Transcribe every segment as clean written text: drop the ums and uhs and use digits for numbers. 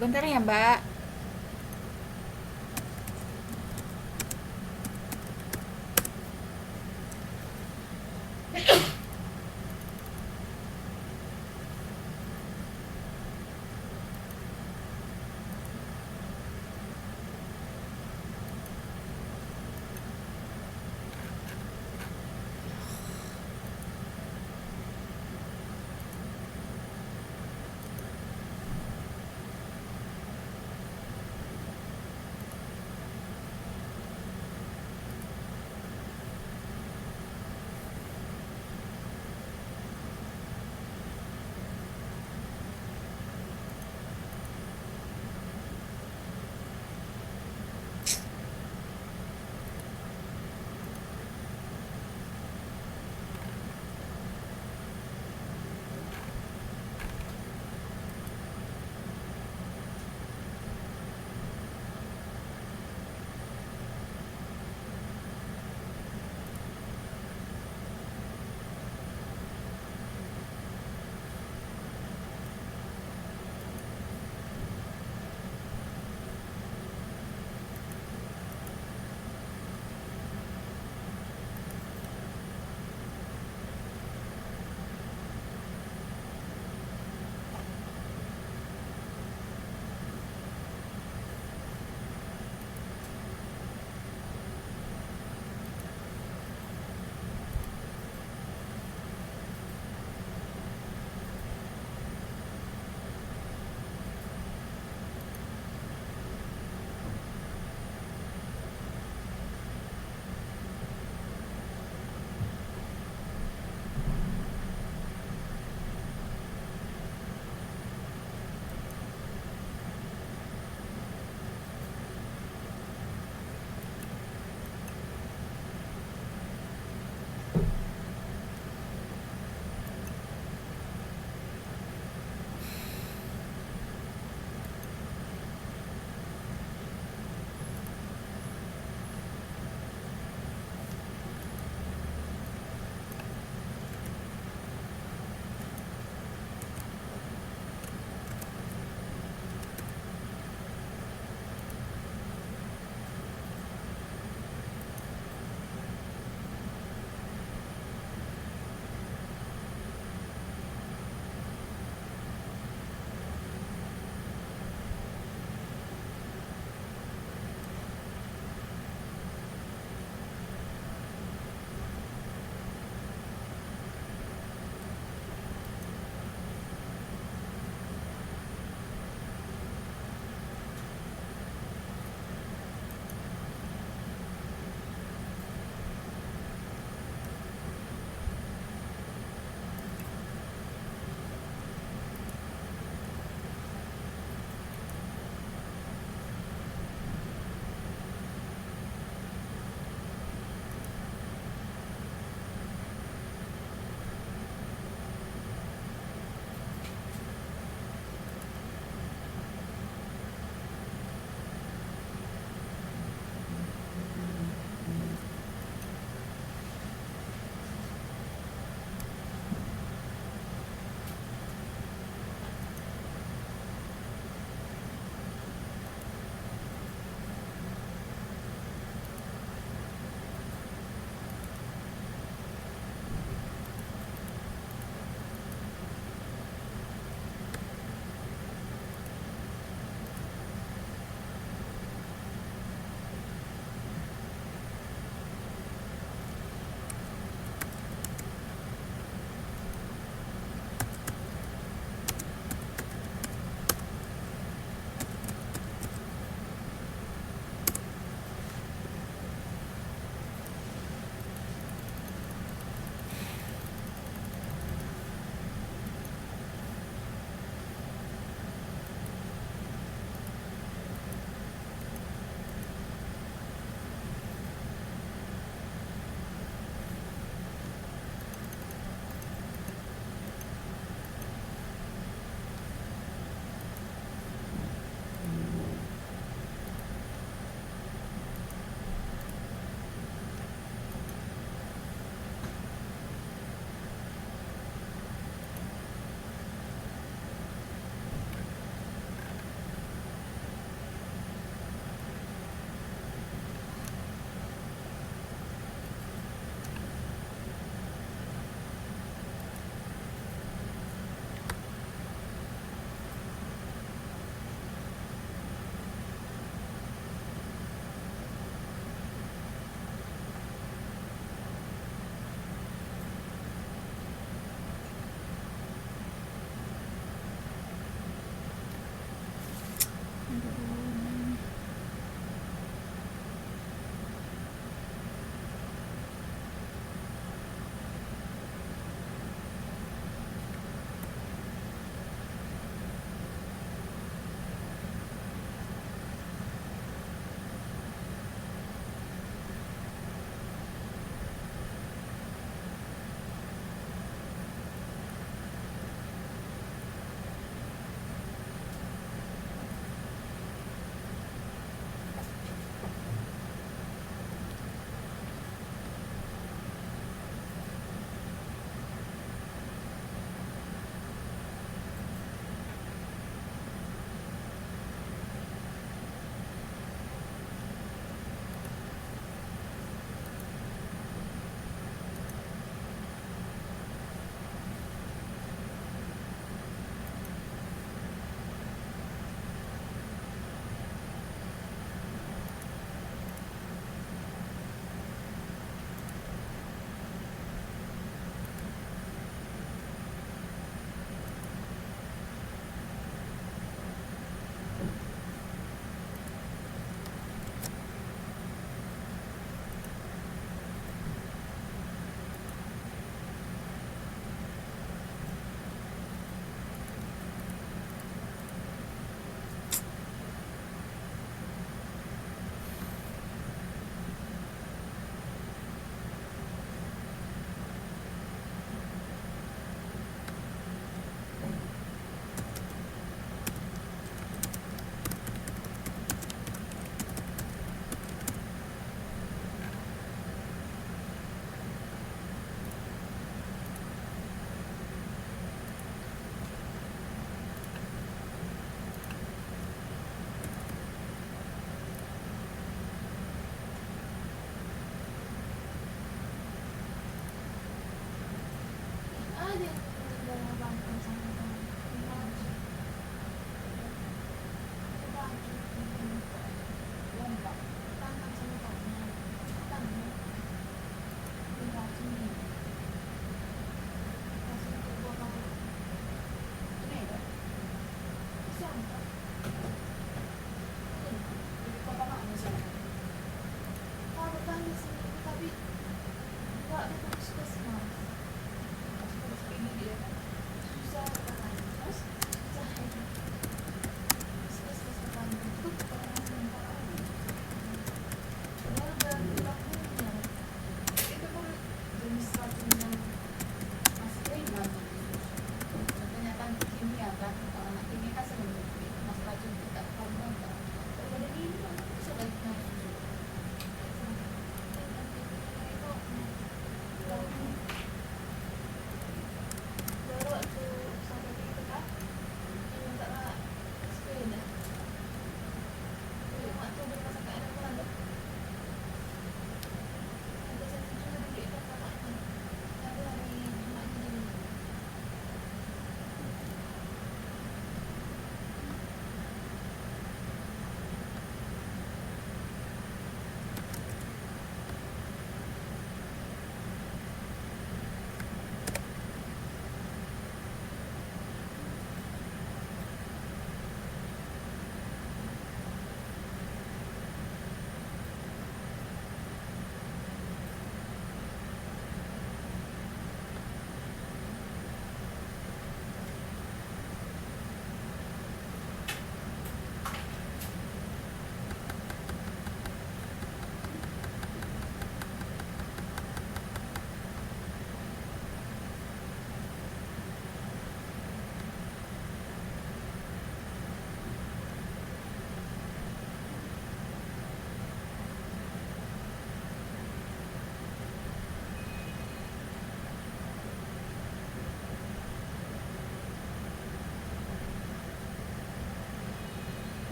Bentar ya, Mbak.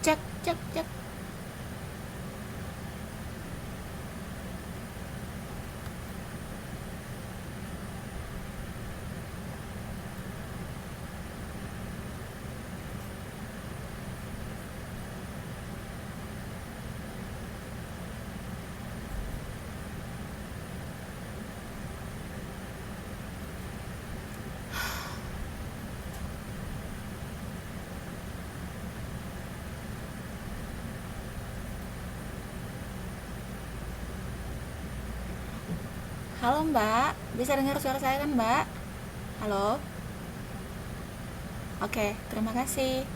Cek, cek, cek. Halo Mbak, bisa dengar suara saya kan Mbak? Halo? Oke, terima kasih.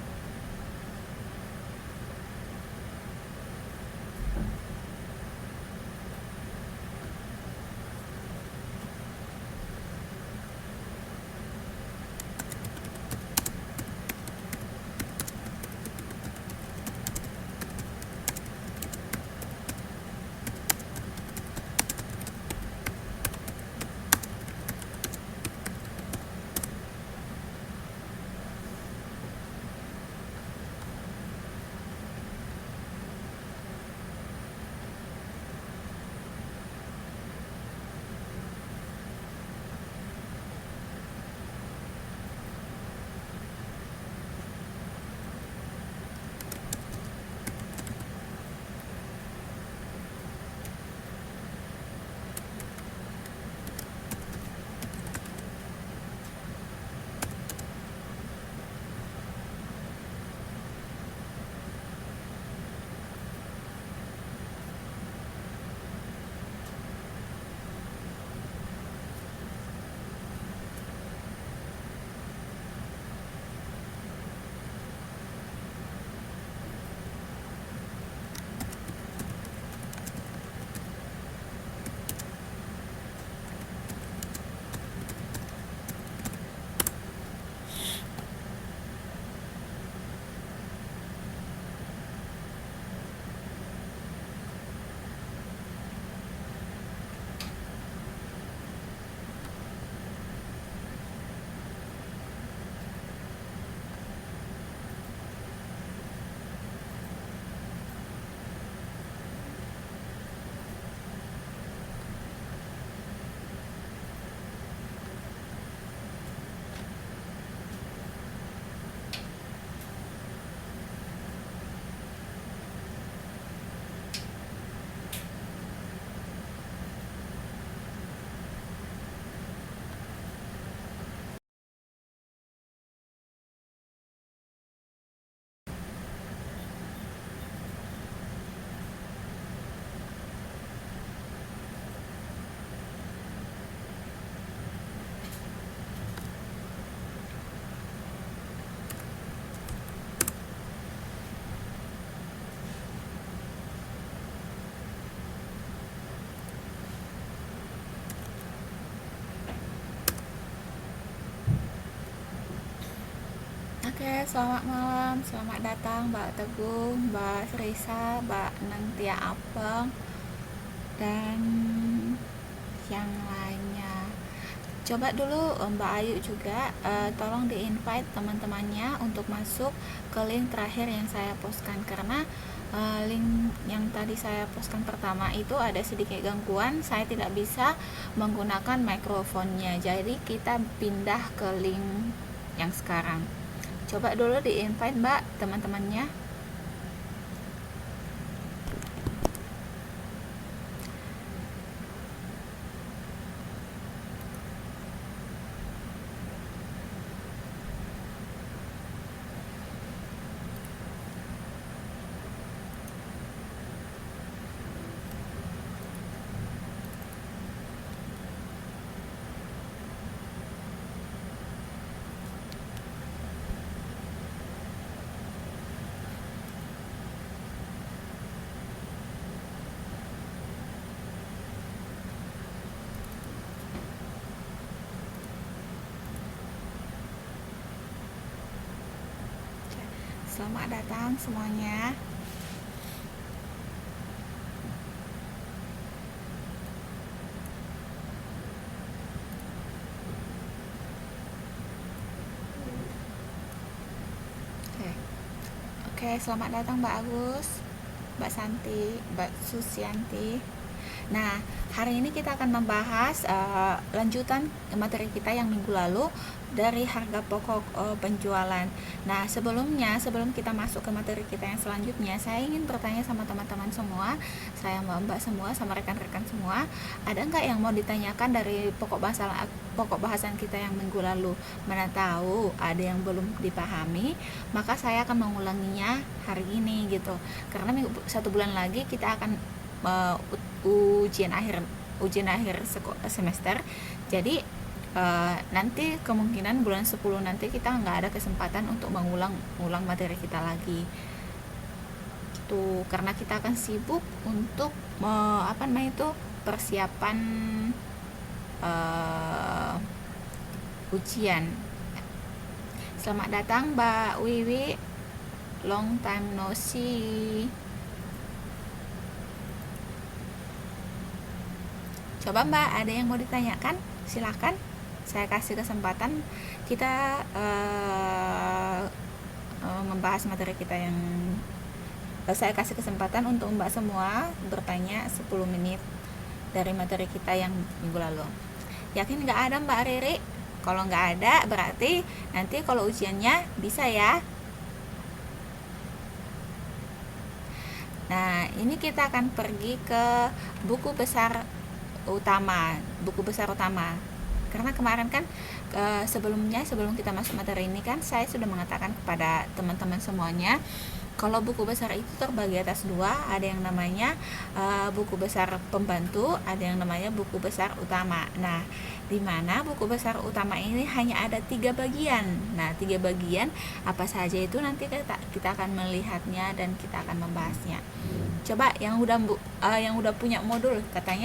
Oke, selamat malam, selamat datang Mbak Teguh, Mbak Risa, Mbak Nengtia Apeng, dan yang lainnya. Coba dulu Mbak Ayu juga, tolong di-invite teman-temannya untuk masuk ke link terakhir yang saya postkan, karena link yang tadi saya postkan pertama itu ada sedikit gangguan, saya tidak bisa menggunakan mikrofonnya, jadi kita pindah ke link yang sekarang. Coba dulu di-invite Mbak teman-temannya. Selamat datang semuanya. Oke. Oke, Oke, selamat datang Mbak Agus, Mbak Santi, Mbak Susianti. Nah, hari ini kita akan membahas lanjutan materi kita yang minggu lalu dari harga pokok penjualan. Nah, sebelum kita masuk ke materi kita yang selanjutnya, saya ingin bertanya sama teman-teman semua, saya mbak-mbak semua, sama rekan-rekan semua, ada nggak yang mau ditanyakan dari pokok bahasan kita yang minggu lalu? Mana tahu ada yang belum dipahami, maka saya akan mengulanginya hari ini gitu. Karena 1 bulan lagi kita akan ujian akhir semester. Jadi nanti kemungkinan bulan 10 nanti kita nggak ada kesempatan untuk mengulang materi kita lagi tuh, karena kita akan sibuk untuk persiapan ujian. Selamat datang Mbak Wiwi, long time no see. Coba Mbak, ada yang mau ditanyakan? Silahkan, saya kasih kesempatan. Kita membahas materi kita yang saya kasih kesempatan untuk Mbak semua bertanya 10 menit dari materi kita yang minggu lalu. Yakin nggak ada Mbak Riri? Kalau nggak ada, berarti nanti kalau ujiannya bisa ya. Nah, ini kita akan pergi ke buku besar utama, karena kemarin kan sebelum kita masuk materi ini kan saya sudah mengatakan kepada teman-teman semuanya kalau buku besar itu terbagi atas 2, ada yang namanya buku besar pembantu, ada yang namanya buku besar utama. Nah, di mana buku besar utama ini hanya ada 3 bagian. Nah, 3 bagian apa saja itu nanti kita akan melihatnya dan kita akan membahasnya. Coba yang udah punya modul, kata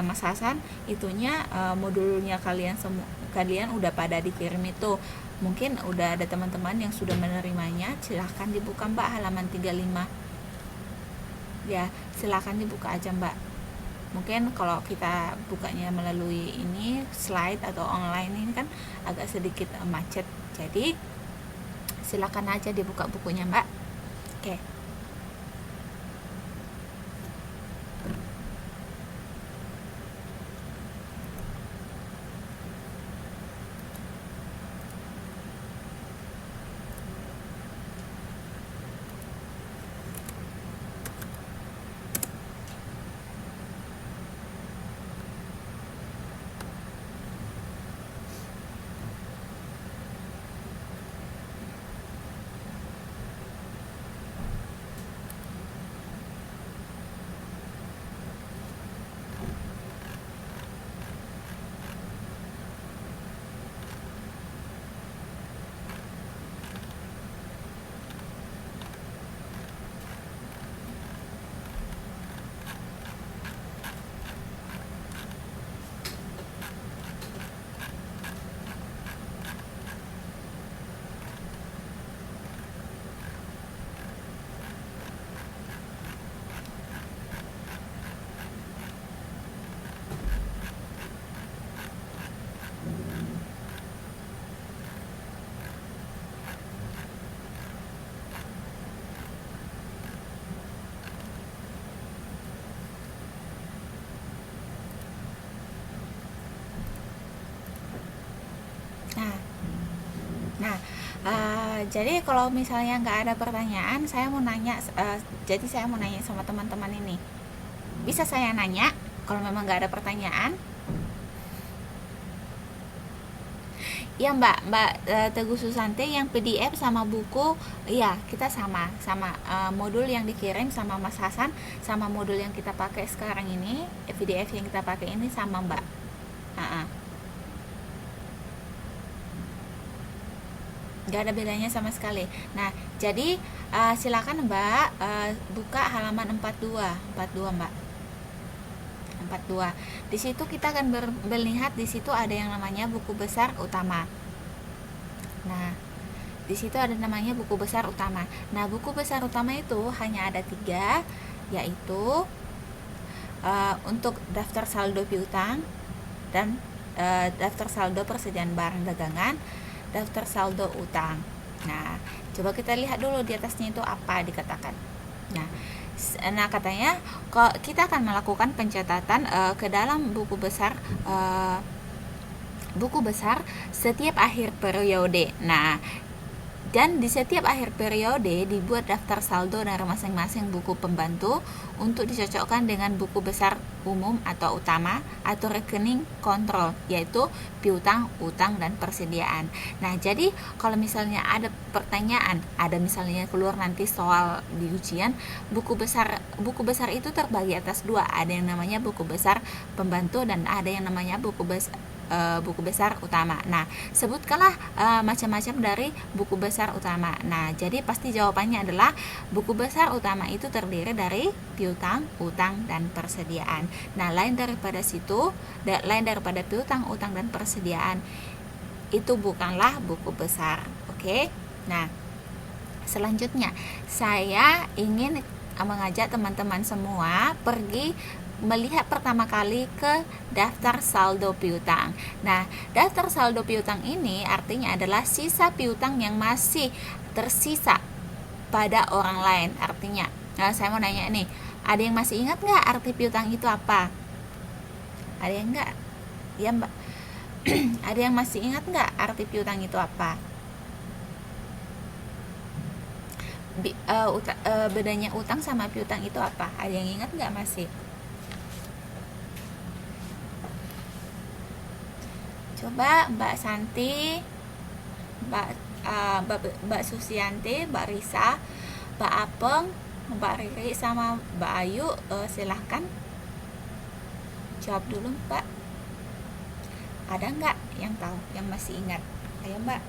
Mas Hasan, itunya modulnya kalian udah pada dikirim itu. Mungkin udah ada teman-teman yang sudah menerimanya. Silahkan dibuka Mbak, halaman 35 ya, silahkan dibuka aja Mbak. Mungkin kalau kita bukanya melalui ini slide atau online ini kan agak sedikit macet, jadi silahkan aja dibuka bukunya Mbak. Oke. Nah, jadi kalau misalnya nggak ada pertanyaan, saya mau nanya. Jadi saya mau nanya sama teman-teman ini. Bisa saya nanya? Kalau memang nggak ada pertanyaan, ya Mbak Teguh Susanti, yang PDF sama buku, iya kita sama modul yang dikirim sama Mas Hasan sama modul yang kita pakai sekarang ini, PDF yang kita pakai ini sama Mbak. Nggak ada bedanya sama sekali. Nah, jadi silakan Mbak buka halaman 42 Mbak. 42. Di situ kita akan melihat di situ ada yang namanya buku besar utama. Nah, di situ ada namanya buku besar utama. Nah, buku besar utama itu hanya ada 3, yaitu untuk daftar saldo piutang dan daftar saldo persediaan barang dagangan, daftar saldo utang. Nah, coba kita lihat dulu di atasnya itu apa dikatakan. Nah, katanya kok kita akan melakukan pencatatan ke dalam buku besar setiap akhir periode. Nah, dan di setiap akhir periode dibuat daftar saldo dari masing-masing buku pembantu untuk dicocokkan dengan buku besar umum atau utama atau rekening kontrol, yaitu piutang, utang, dan persediaan. Nah, jadi kalau misalnya ada pertanyaan, ada misalnya keluar nanti soal di ujian, buku besar itu terbagi atas dua, ada yang namanya buku besar pembantu dan ada yang namanya buku besar utama. Nah, sebutkanlah macam-macam dari buku besar utama. Nah, jadi pasti jawabannya adalah buku besar utama itu terdiri dari piutang, utang, dan persediaan. Nah, lain daripada piutang, utang, dan persediaan itu bukanlah buku besar. Oke? Nah, selanjutnya saya ingin mengajak teman-teman semua pergi melihat pertama kali ke daftar saldo piutang. Nah, daftar saldo piutang ini artinya adalah sisa piutang yang masih tersisa pada orang lain. Artinya, saya mau nanya nih, ada yang masih ingat nggak arti piutang itu apa? Ada yang nggak? Ya, Mbak. Ada yang masih ingat nggak arti piutang itu apa? Bedanya utang sama piutang itu apa? Ada yang ingat nggak masih? Coba Mbak Santi, Mbak Susianti, Mbak Risa, Mbak Apeng, Mbak Riri, sama Mbak Ayu, silahkan jawab dulu Mbak. Ada nggak yang tahu, yang masih ingat? Ayo Mbak.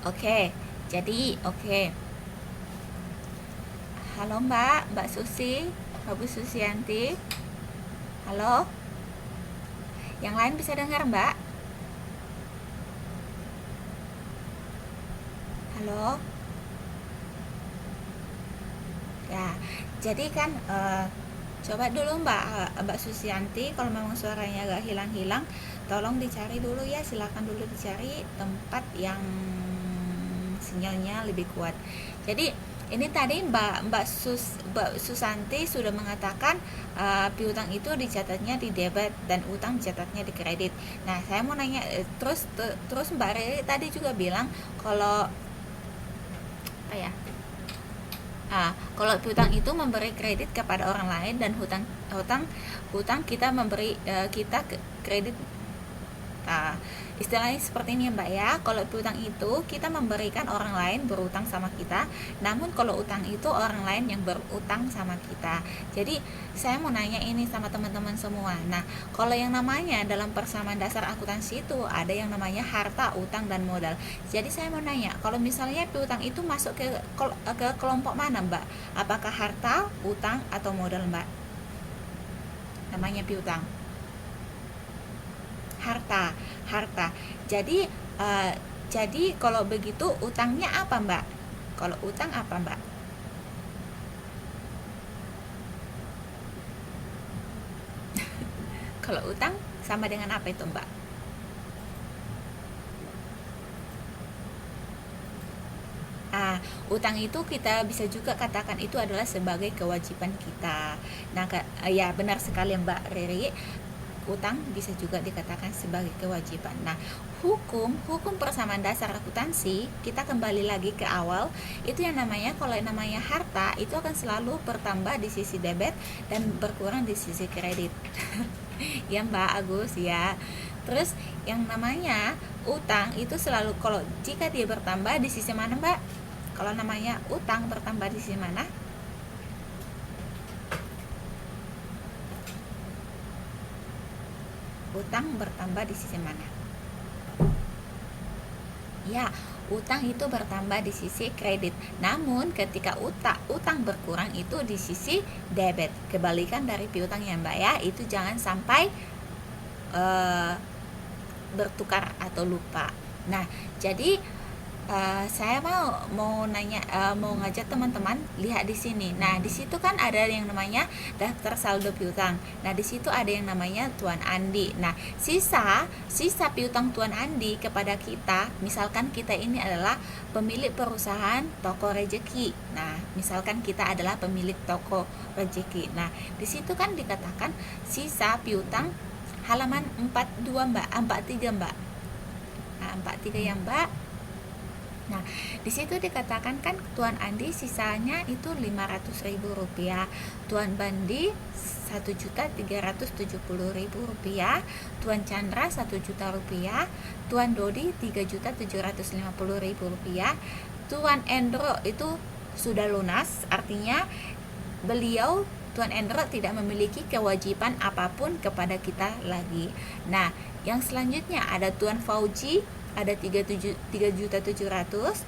Oke. Jadi, halo Mbak Susi, Mbak Bu Susianti. Halo. Yang lain bisa dengar Mbak? Halo. Ya, jadi kan coba dulu Mbak Susianti, kalau memang suaranya agak hilang-hilang, tolong dicari dulu ya, silakan dulu dicari tempat yang sinyalnya lebih kuat. Jadi ini tadi Mbak Susanti sudah mengatakan piutang itu dicatatnya di debit dan utang dicatatnya di kredit. Nah, saya mau nanya terus Mbak Riri tadi juga bilang kalau apa ya? Kalau piutang itu memberi kredit kepada orang lain dan hutang kita memberi kita kredit. Istilahnya seperti ini ya Mbak ya. Kalau piutang itu kita memberikan orang lain berutang sama kita, namun kalau utang itu orang lain yang berutang sama kita. Jadi saya mau nanya ini sama teman-teman semua. Nah, kalau yang namanya dalam persamaan dasar akuntansi itu ada yang namanya harta, utang, dan modal. Jadi saya mau nanya, kalau misalnya piutang itu masuk ke kelompok mana Mbak? Apakah harta, utang, atau modal Mbak? Namanya piutang. Harta. Jadi kalau begitu utangnya apa Mbak? Kalau utang apa Mbak? Kalau utang sama dengan apa itu Mbak? Utang itu kita bisa juga katakan itu adalah sebagai kewajiban kita. Nah, ya benar sekali Mbak Riri. Utang bisa juga dikatakan sebagai kewajiban. Nah, hukum persamaan dasar akuntansi, kita kembali lagi ke awal, itu yang namanya, kalau yang namanya harta itu akan selalu bertambah di sisi debit dan berkurang di sisi kredit. Ya Mbak Agus ya. Terus yang namanya utang itu selalu, kalau jika dia bertambah di sisi mana Mbak? Kalau namanya utang bertambah di sisi mana? Utang bertambah di sisi mana? Ya, utang itu bertambah di sisi kredit. Namun ketika utang berkurang itu di sisi debit. Kebalikan dari piutang ya Mbak ya. Itu jangan sampai bertukar atau lupa. Nah, jadi Saya mau nanya, mau ngajak teman-teman lihat di sini. Nah, di situ kan ada yang namanya daftar saldo piutang. Nah, di situ ada yang namanya Tuan Andi. Nah, sisa piutang Tuan Andi kepada kita, misalkan kita ini adalah pemilik perusahaan toko rejeki. Nah, misalkan kita adalah pemilik toko rejeki. Nah, di situ kan dikatakan sisa piutang halaman 42 Mbak, 43 Mbak. Nah, 43 ya Mbak. Nah, di situ dikatakan kan Tuan Andi sisanya itu Rp500.000, Tuan Bandi Rp1.370.000, Tuan Chandra Rp1.000.000, Tuan Dodi Rp3.750.000, Tuan Endro itu sudah lunas, artinya beliau Tuan Endro tidak memiliki kewajiban apapun kepada kita lagi. Nah, yang selanjutnya ada Tuan Fauji ada 3.700.000.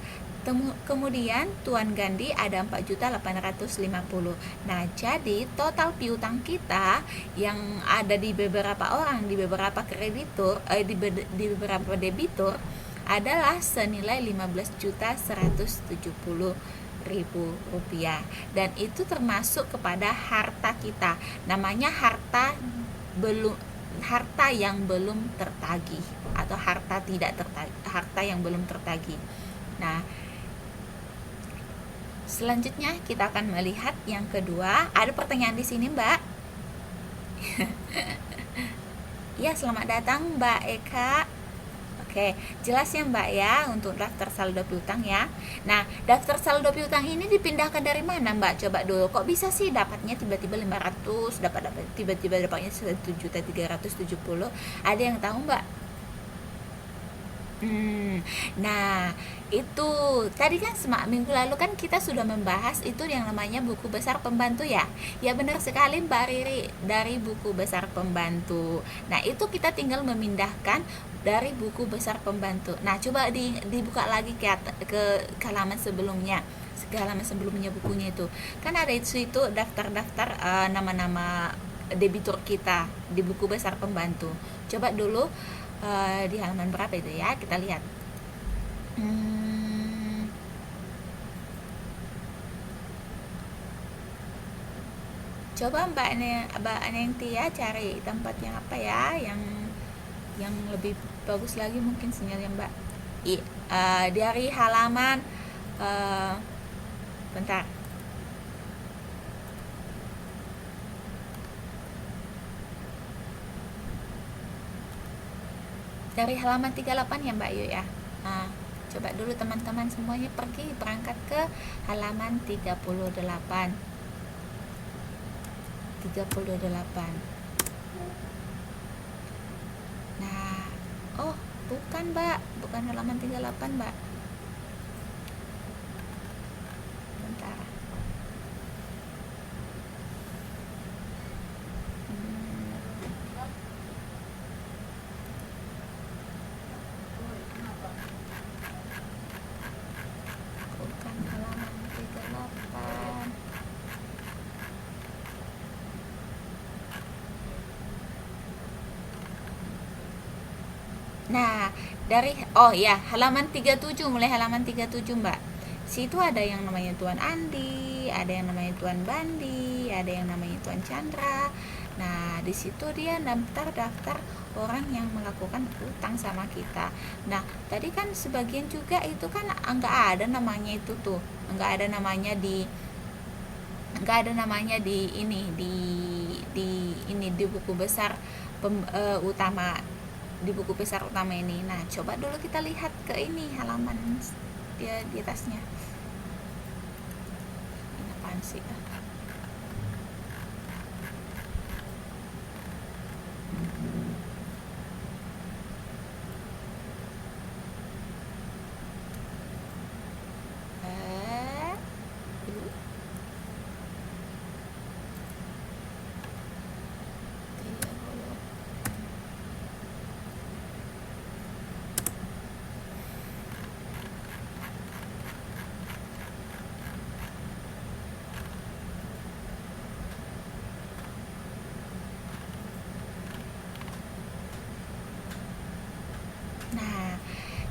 Kemudian Tuan Gandhi ada 4.850.000. Nah, jadi total piutang kita yang ada di beberapa orang, di beberapa kreditur, di beberapa debitur adalah senilai Rp15.170.000, dan itu termasuk kepada harta kita. Namanya harta yang belum tertagih atau harta yang belum tertagih. Nah, selanjutnya kita akan melihat yang kedua. Ada pertanyaan di sini, Mbak? Ya, selamat datang Mbak Eka. Oke, jelas ya Mbak ya untuk daftar saldo piutang ya. Nah, daftar saldo piutang ini dipindahkan dari mana Mbak? Coba dulu, kok bisa sih dapatnya tiba-tiba 500, tiba-tiba dapatnya 1.370? Ada yang tahu Mbak? Nah, itu tadi kan minggu lalu kan kita sudah membahas itu yang namanya buku besar pembantu ya. Ya benar sekali Mbak Riri, dari buku besar pembantu. Nah, itu kita tinggal memindahkan dari buku besar pembantu. Nah, coba dibuka lagi ke halaman sebelumnya. Halaman sebelumnya bukunya itu. Kan ada itu daftar-daftar nama-nama debitur kita di buku besar pembantu. Coba dulu di halaman berapa itu ya, kita lihat. Coba Mbak Nengtia cari tempat yang apa ya, yang lebih bagus lagi mungkin sinyalnya Mbak. Dari halaman bentar. Dari halaman 38 ya Mbak Yu ya. Nah, coba dulu teman-teman semuanya berangkat ke halaman 38. Nah, oh bukan Mbak, bukan halaman 38 Mbak. Bentar. Bukan halaman 38. Nah, halaman 37, mulai halaman 37 Mbak. Situ ada yang namanya Tuan Andi, ada yang namanya Tuan Bandi, ada yang namanya Tuan Chandra. Nah, di situ dia daftar orang yang melakukan utang sama kita. Nah, tadi kan sebagian juga itu kan enggak ada namanya itu tuh. Enggak ada namanya di buku besar utama, di buku besar utama ini. Nah, coba dulu kita lihat ke ini halaman dia di atasnya. Ini apaan sih?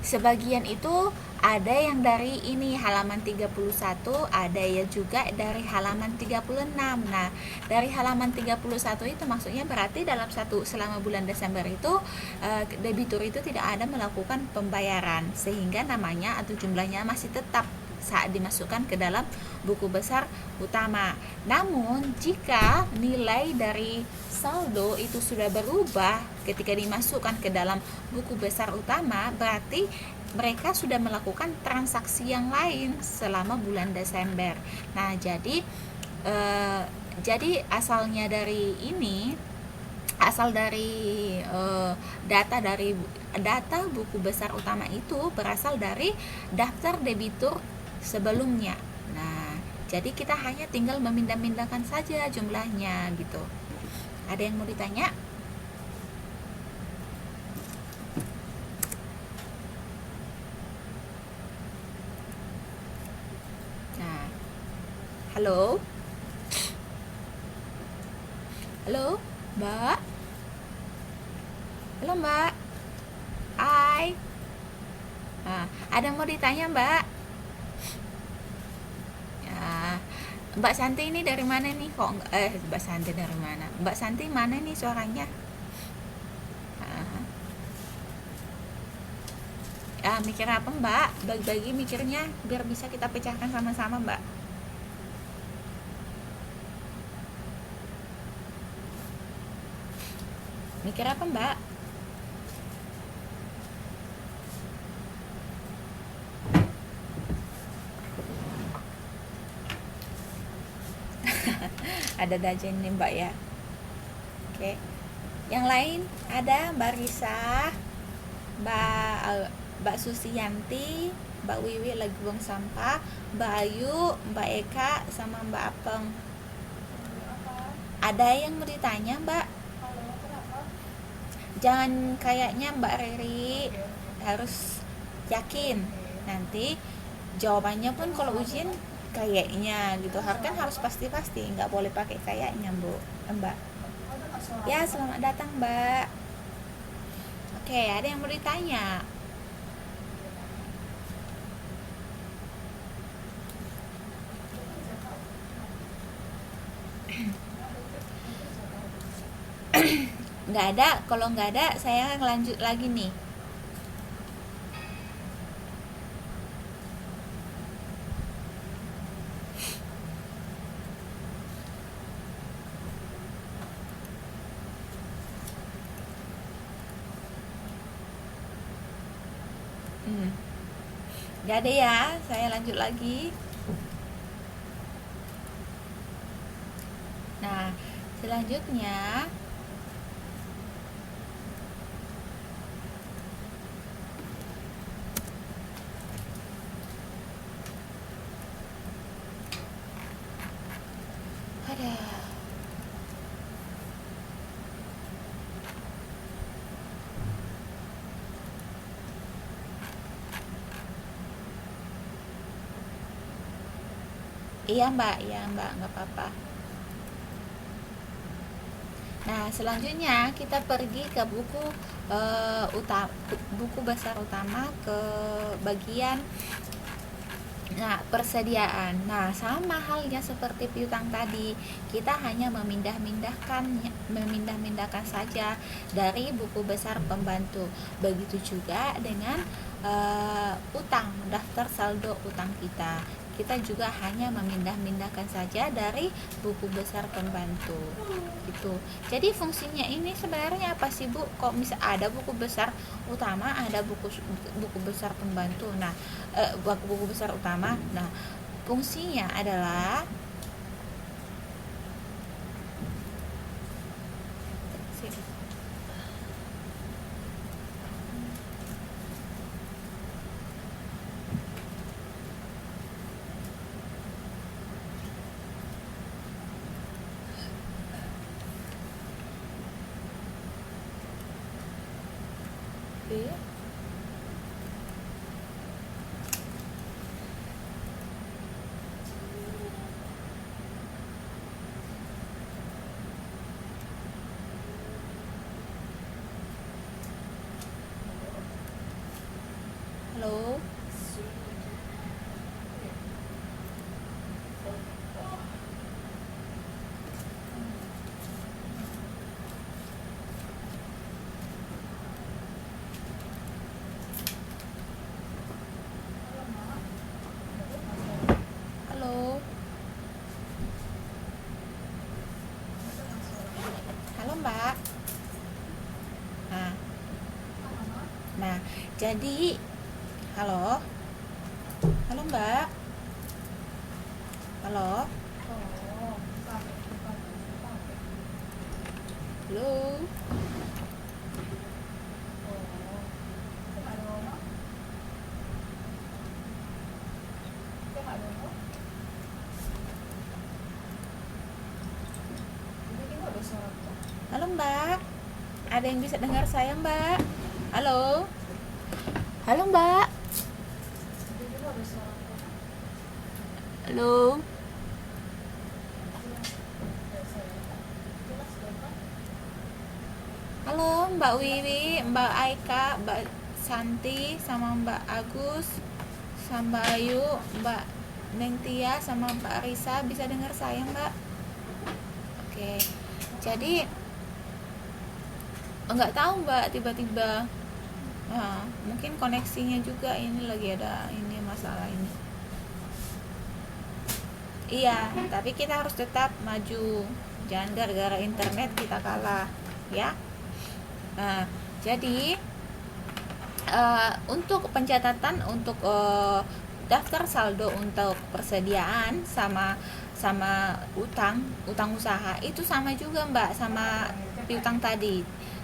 Sebagian itu ada yang dari ini halaman 31, ada ya juga dari halaman 36. Nah, dari halaman 31 itu maksudnya berarti selama bulan Desember itu debitur itu tidak ada melakukan pembayaran, sehingga namanya atau jumlahnya masih tetap saat dimasukkan ke dalam buku besar utama. Namun jika nilai dari saldo itu sudah berubah ketika dimasukkan ke dalam buku besar utama, berarti mereka sudah melakukan transaksi yang lain selama bulan Desember. Nah, jadi asalnya dari ini, asal dari data buku besar utama itu berasal dari daftar debitur sebelumnya. Nah, jadi kita hanya tinggal memindah-mindahkan saja jumlahnya gitu. Ada yang mau ditanya? Nah, halo? Halo, Mbak? Halo, Mbak? Hai. Nah, ada yang mau ditanya, Mbak? Ya, Mbak Santi ini dari mana nih? Mbak Santi dari mana? Mbak Santi mana nih suaranya? Mikir apa, Mbak? Bagi-bagi mikirnya biar bisa kita pecahkan sama-sama, Mbak. Mikir apa, Mbak? Ada aja nih, Mbak ya. Oke. Yang lain ada Mbak Risa, Mbak Susiyanti, Mbak Wiwi lagi buang sampah, Mbak Ayu, Mbak Eka, sama Mbak Apeng. Ada yang mau ditanya, Mbak? Jangan kayaknya Mbak Riri, harus yakin. Nanti jawabannya pun kalau ujian kayaknya gitu, harus pasti-pasti, nggak boleh pakai kayaknya, Mbak. Ya, selamat datang, Mbak. Oke, ada yang mau ditanya? Nggak ada. Kalau nggak ada, saya lanjut lagi nih. Nggak ada ya, saya lanjut lagi. Nah, selanjutnya ada iya Mbak, nggak apa-apa. Nah, selanjutnya kita pergi ke buku besar utama, ke bagian persediaan. Nah, sama halnya seperti piutang tadi, kita hanya memindah-mindahkan saja dari buku besar pembantu. Begitu juga dengan utang, daftar saldo utang kita. Kita juga hanya memindah-mindahkan saja dari buku besar pembantu. Gitu. Jadi fungsinya ini sebenarnya apa sih, Bu? Kok bisa ada buku besar utama, ada buku besar pembantu. Nah, buku besar utama. Nah, fungsinya adalah halo. Jadi, halo, halo Mbak, halo, halo, halo Mbak, ada yang bisa dengar saya Mbak? Halo, halo Mbak, halo, halo Mbak Wiwi, Mbak Aika, Mbak Santi, sama Mbak Agus, sama Mbak Ayu, Mbak Nengtia, sama Mbak Risa, bisa dengar saya Mbak? Oke, jadi nggak tahu Mbak, tiba-tiba mungkin koneksinya juga ini lagi ada ini masalah ini. Iya, tapi kita harus tetap maju, jangan gara-gara internet kita kalah ya. Nah, jadi untuk pencatatan untuk daftar saldo untuk persediaan sama sama utang usaha itu sama juga Mbak, sama piutang tadi.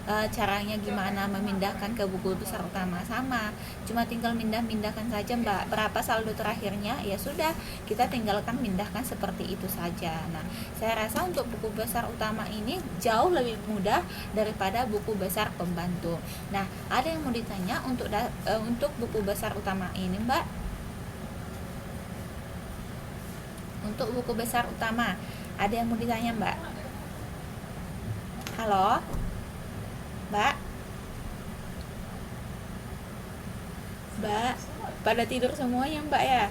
Caranya gimana memindahkan ke buku besar utama sama, cuma tinggal mindahkan saja Mbak, berapa saldo terakhirnya ya sudah, kita tinggalkan mindahkan seperti itu saja. Nah, saya rasa untuk buku besar utama ini jauh lebih mudah daripada buku besar pembantu. Nah, ada yang mau ditanya untuk buku besar utama ini Mbak? Untuk buku besar utama ada yang mau ditanya Mbak? Halo Mbak, Mbak, pada tidur semuanya Mbak ya?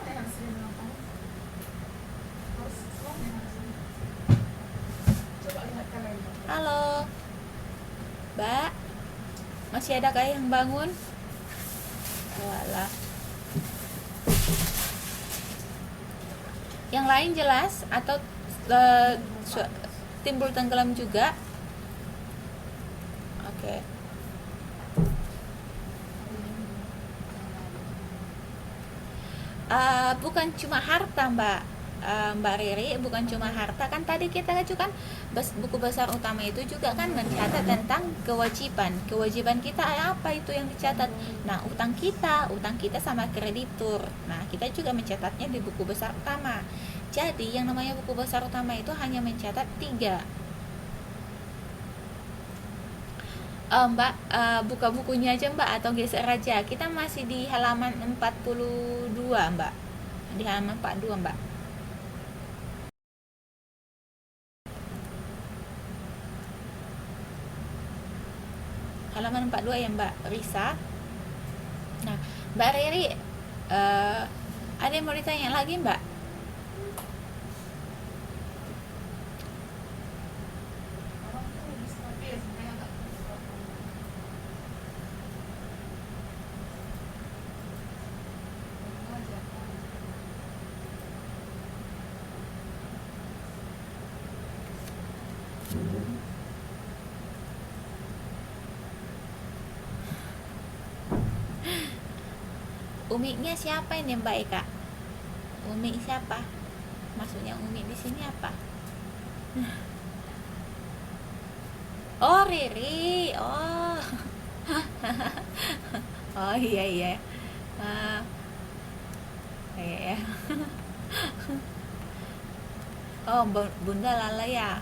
Halo Mbak, masih ada kah yang bangun? Walah, yang lain jelas atau timbul tenggelam juga? Oke. Bukan cuma harta Mbak, Mbak Riri, bukan cuma harta, kan tadi kita ajukan buku besar utama itu juga kan mencatat tentang kewajiban kita apa itu yang dicatat. Nah, utang kita sama kreditur, nah kita juga mencatatnya di buku besar utama. Jadi yang namanya buku besar utama itu hanya mencatat 3. Mbak, buka bukunya aja Mbak atau geser aja, kita masih di halaman 42 Mbak, di halaman 42 Mbak. Halaman 42 ya Mbak Risa. Nah, Mbak Riri, ada yang mau ditanya lagi Mbak? Umi-nya siapa ini Mbak Eka? Umi siapa? Maksudnya Umi di sini apa? Oh, Riri. Oh. Oh iya iya. Ah, iya ya. Oh, Bunda Lala ya.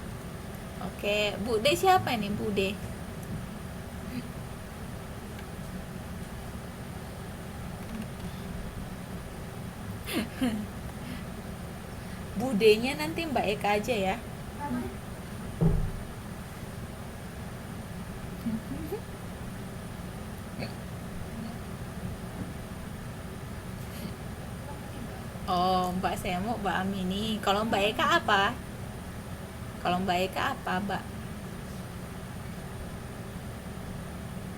Oke, Bude siapa ini Bude? Budenya nanti Mbak Eka aja ya. Oh, Mbak saya mau Mbak Amini. Kalau Mbak Eka apa? Kalau Mbak Eka apa, Mbak?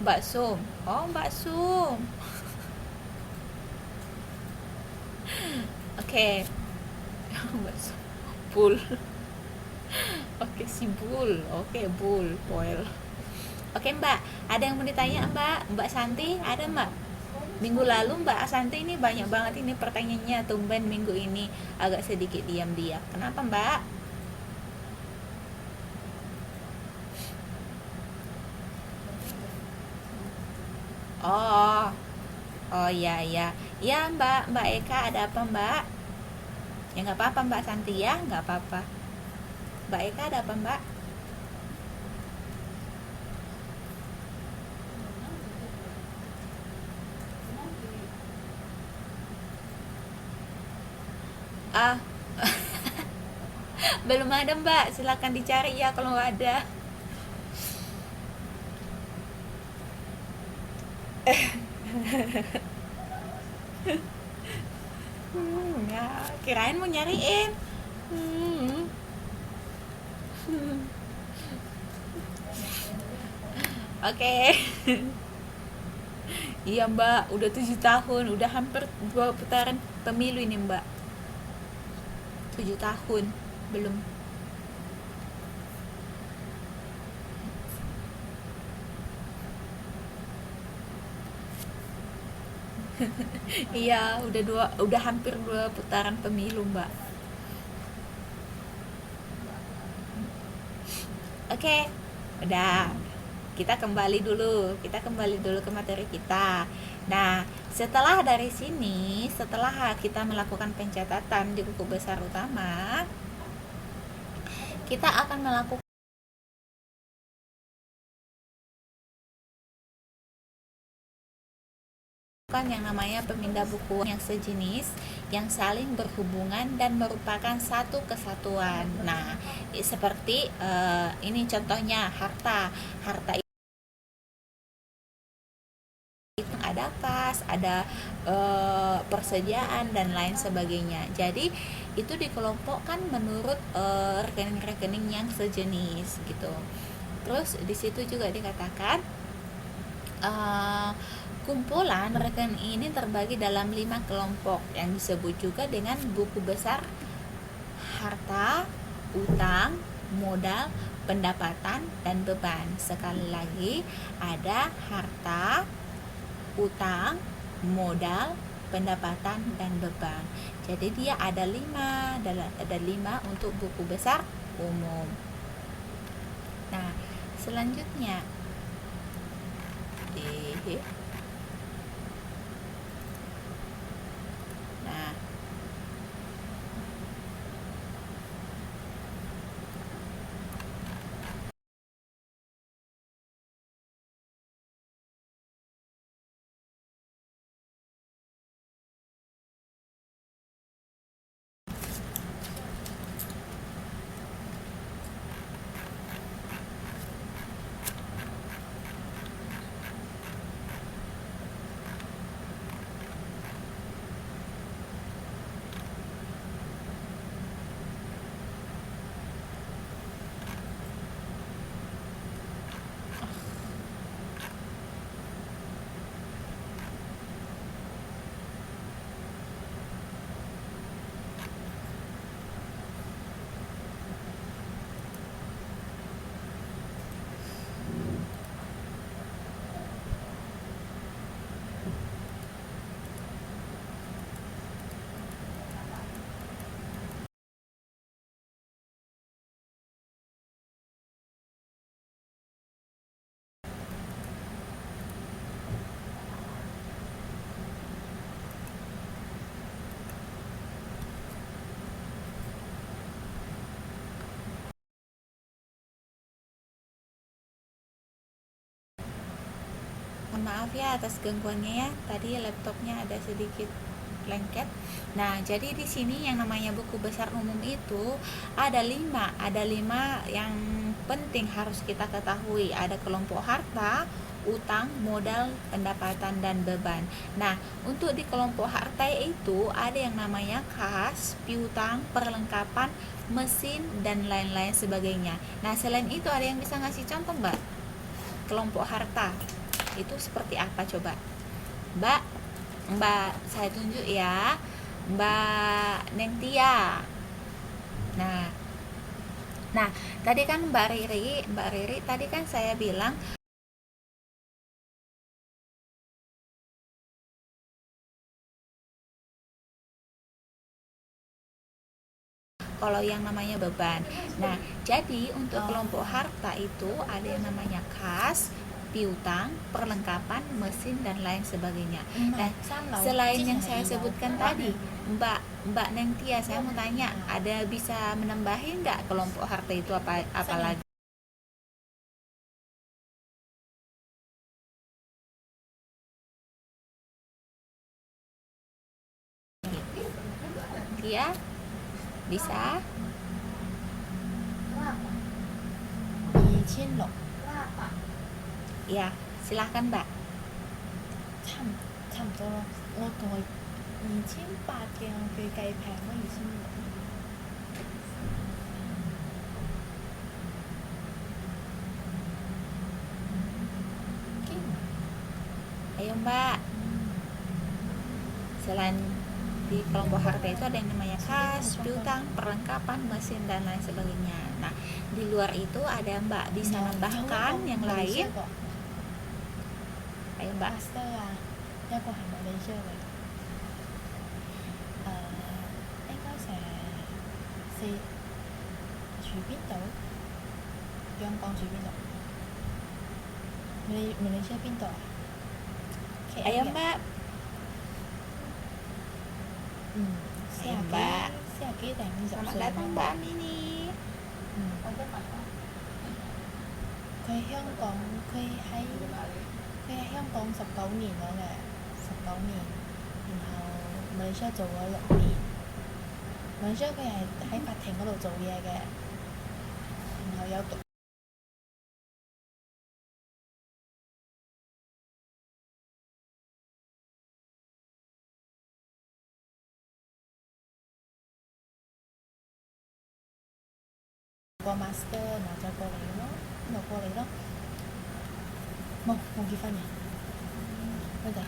Mbak Sum. Oh, Mbak Sum. Oke. Mbak Sum. Bul. Oke, si Bul. Oke, Bul. Boil. Oke, Mbak. Ada yang mau ditanya, Mbak? Mbak Santi, ada, Mbak? Minggu lalu Mbak Asanti ini banyak banget ini pertanyaannya, tumben minggu ini agak sedikit diam-diam. Kenapa Mbak? Oh, oh iya iya. Ya Mbak, Mbak Eka ada apa Mbak? Ya nggak apa-apa Mbak Santi ya, nggak apa-apa. Mbak Eka ada apa Mbak? Ah, belum ada Mbak, silakan dicari ya kalau nggak ada. Ya, kirain mau nyariin. Hmm. Oke. Iya Mbak, udah 7 tahun, udah hampir 2 putaran pemilu ini Mbak. 7 tahun, belum. Iya, udah hampir 2 putaran pemilu Mbak. Oke, udah. Kita kembali dulu ke materi kita. Nah, setelah dari sini, setelah kita melakukan pencatatan di buku besar utama, kita akan melakukan yang namanya pemindah buku yang sejenis, yang saling berhubungan dan merupakan satu kesatuan. Nah, seperti ini contohnya harta. Harta itu ada kas, ada persediaan dan lain sebagainya. Jadi itu dikelompokkan menurut rekening-rekening yang sejenis gitu. Terus di situ juga dikatakan uh, kumpulan rekening ini terbagi dalam 5 kelompok yang disebut juga dengan buku besar harta, utang, modal, pendapatan, dan beban. Sekali lagi, ada harta, utang, modal, pendapatan, dan beban. Jadi dia ada lima untuk buku besar umum. Nah, selanjutnya, nah maaf ya atas gangguannya ya. Tadi laptopnya ada sedikit lengket. Nah, jadi di sini yang namanya buku besar umum itu ada lima yang penting harus kita ketahui. Ada kelompok harta, utang, modal, pendapatan, dan beban. Nah, untuk di kelompok harta itu ada yang namanya kas, piutang, perlengkapan, mesin, dan lain-lain sebagainya. Nah, selain itu ada yang bisa ngasih contoh, Mbak? Kelompok harta itu seperti apa coba? Mbak, Mbak saya tunjuk ya. Mbak Nentia. Nah, nah tadi kan Mbak Riri tadi kan saya bilang kalau yang namanya beban. Nah, jadi untuk kelompok harta itu ada yang namanya kas, piutang, perlengkapan, mesin dan lain sebagainya. Nah, selain yang saya sebutkan tadi, Mbak Nengtia, saya mau tanya, ada bisa menambahin nggak kelompok harta itu apa lagi? Tia, bisa? 2006 Ya, silahkan Mbak. 差唔多咯。我同佢2800嘅，我叫佢計平咯，2600。Ayo Mbak. Selain di kelompok harta itu ada yang namanya kas, piutang, perlengkapan, mesin dan lain sebagainya. Nah, di luar itu ada Mbak bisa nambahkan yang lain. Ayo Mbak. Master 啊，一個係馬來西亞嚟，應該成四住邊度？香港住邊度？馬來西亞邊度啊 Ayo？KL 嘅。 Mbak. 40幾定50 Selamat 歲 datang Mbak Amini. 佢喺香港，佢喺香港19年咗嘅，19年，然後馬來西亞做咗6年，馬來西亞佢係喺法庭嗰度做嘢嘅，然後有讀過 master，然後再過嚟咯，一路過嚟咯，冇結婚嘅，佢哋。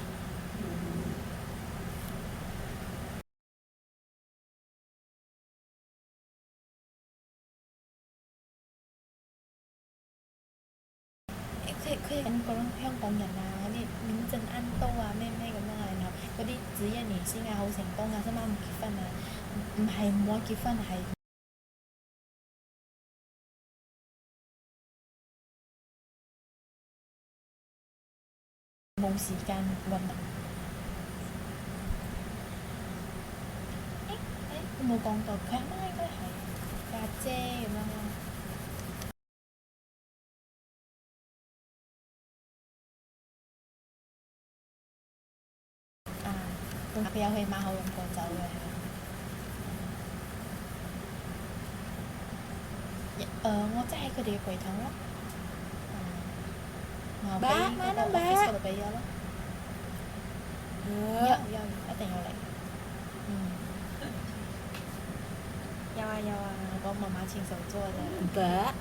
佢係咁講香港人啊，嗰啲免震安都啊，咩咁樣啊，然後嗰啲職業女性啊，好成功啊，使乜唔結婚啊？唔係唔可以結婚，係冇時間運啊。佢冇講到，佢阿媽應該係佢阿姐咁樣咯。佢有去馬後飲過酒嘅。我即係喺佢哋嘅櫃桶咯。我俾嗰個 office 嗰度俾咗咯。有一定要嚟。有啊，我講媽媽親手做的。Mbak.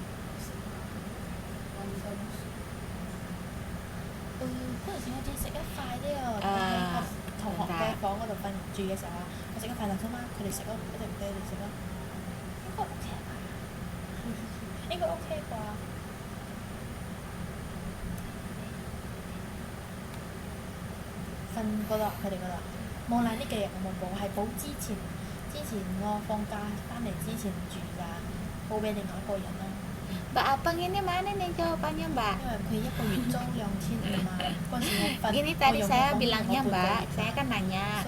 嗰陣時我只食一塊啫喎，喺同學嘅房嗰度瞓住嘅時候啊，我食一塊就啫嘛，佢哋食咯，一定唔俾佢哋食咯。應該 OK 啩？瞓嗰度，佢哋嗰度。冇啦，呢幾日我冇補，係補之前我放假翻嚟之前住㗎，補俾另外一個人咯。Mbak Apang ini mana nih jawabannya Mbak? 因為佢一個月租2000嘛，嗰陣時我瞓。 Gini tadi saya bilangnya Mbak, saya kan nanya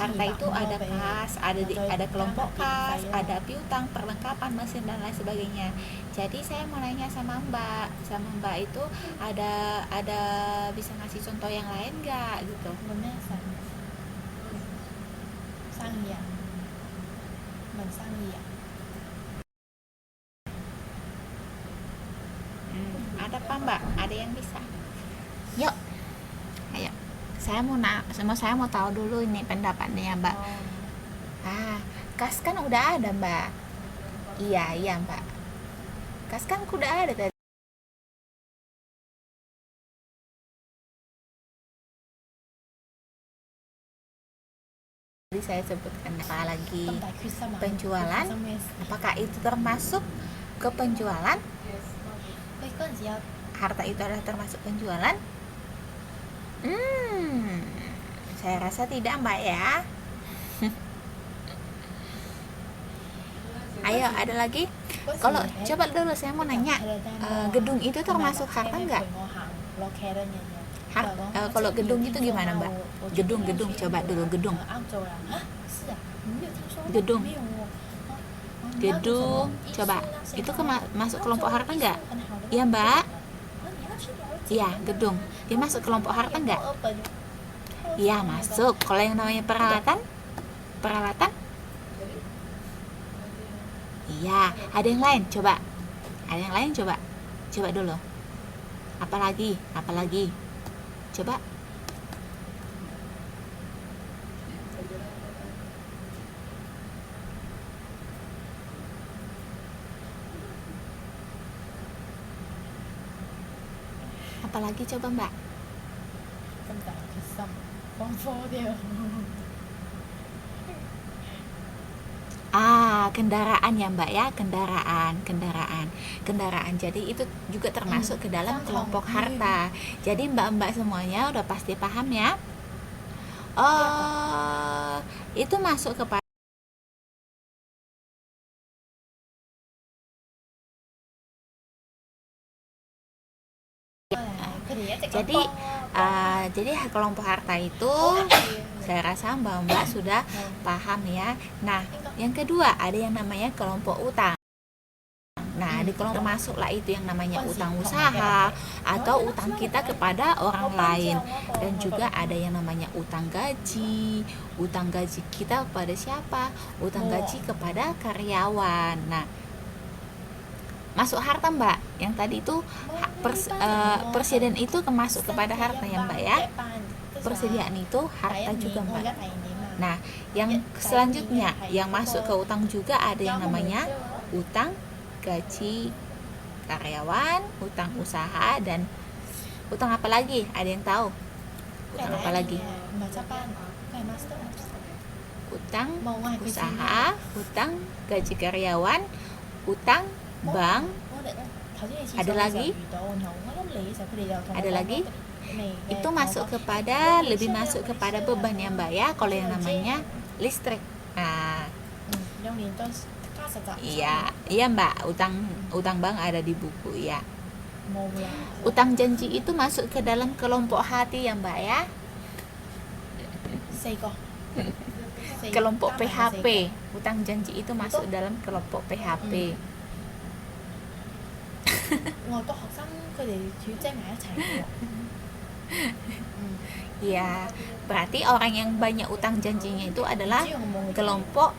harta itu ada kas, ada kelompok kas, ada piutang, perlengkapan, mesin dan lain sebagainya. Jadi saya mau nanya sama Mbak itu ada bisa ngasih contoh yang lain nggak gitu? 問咩生意啊？問生意啊？ Ada apa Mbak? Ada yang bisa? Yuk, ayo. Saya mau tahu dulu ini pendapatnya Mbak. Kas kan udah ada Mbak. Iya Mbak. Kas kan udah ada tadi. Tadi saya sebutkan apalagi penjualan. Apakah itu termasuk ke penjualan? Harta itu adalah termasuk penjualan? Saya rasa tidak Mbak ya. Ayo, ada lagi? Kalau coba dulu saya mau nanya, gedung itu termasuk harta nggak? Kalau gedung itu gimana, Mbak? Gedung coba dulu gedung. Gedung, coba itu masuk kelompok harta nggak? Iya, Mbak. Iya, gedung. Dia masuk kelompok harta nggak? Iya, masuk. Kalau yang namanya peralatan? Iya. Ada yang lain? Coba. Coba dulu. Apalagi? Coba. Apalagi coba, Mbak? Kendaraan ya, Mbak ya, kendaraan. Jadi itu juga termasuk ke dalam kelompok harta. Jadi Mbak-mbak semuanya udah pasti paham ya. Itu masuk kepada jadi kelompok harta itu saya rasa Mbak sudah paham ya. Nah, yang kedua ada yang namanya kelompok utang. Nah, di kelompok masuklah itu yang namanya utang usaha atau utang kita kepada orang lain, dan juga ada yang namanya utang gaji. Utang gaji kita kepada siapa? Utang gaji kepada karyawan. Nah, masuk harta, Mbak. Yang tadi itu persediaan itu termasuk kepada harta ya, Mbak ya. Persediaan itu harta juga, Mbak. Nah, yang selanjutnya yang masuk ke utang juga ada yang namanya utang gaji karyawan, utang usaha, dan utang apa lagi? Ada yang tahu? Utang apa lagi? Utang usaha, utang gaji karyawan, utang bank. Ada lagi? Itu lebih masuk kepada beban ya, Mbak ya. Kalau yang namanya listrik. Iya Mbak, utang bank ada di buku ya. Utang janji itu masuk ke dalam kelompok hati ya, Mbak ya. Kelompok PHP. Utang janji itu masuk dalam kelompok PHP. Ya, berarti orang yang banyak utang janjinya itu adalah kelompok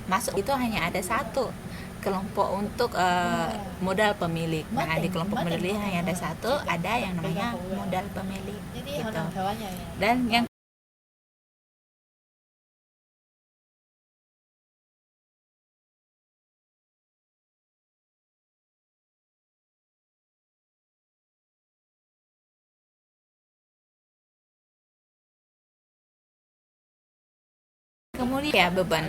masuk itu hanya ada satu kelompok untuk modal pemilik. Nah, di kelompok pemilik hanya ada satu, ada yang namanya modal pemilik gitu. Dan yang kemudian ya beban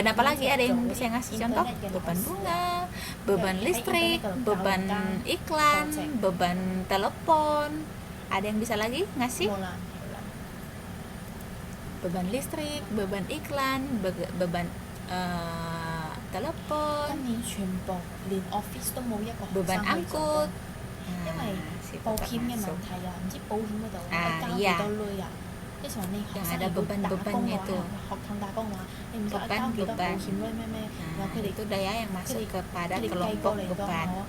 apa lagi? Ada yang bisa ngasih contoh? Beban bunga, beban listrik, beban iklan, beban telepon. Ada yang bisa lagi ngasih? Beban listrik, beban iklan, beban telepon, beban angkut. Iya, yang ada beban-bebannya itu, beban. Nah, itu daya yang masuk kepada kelompok beban.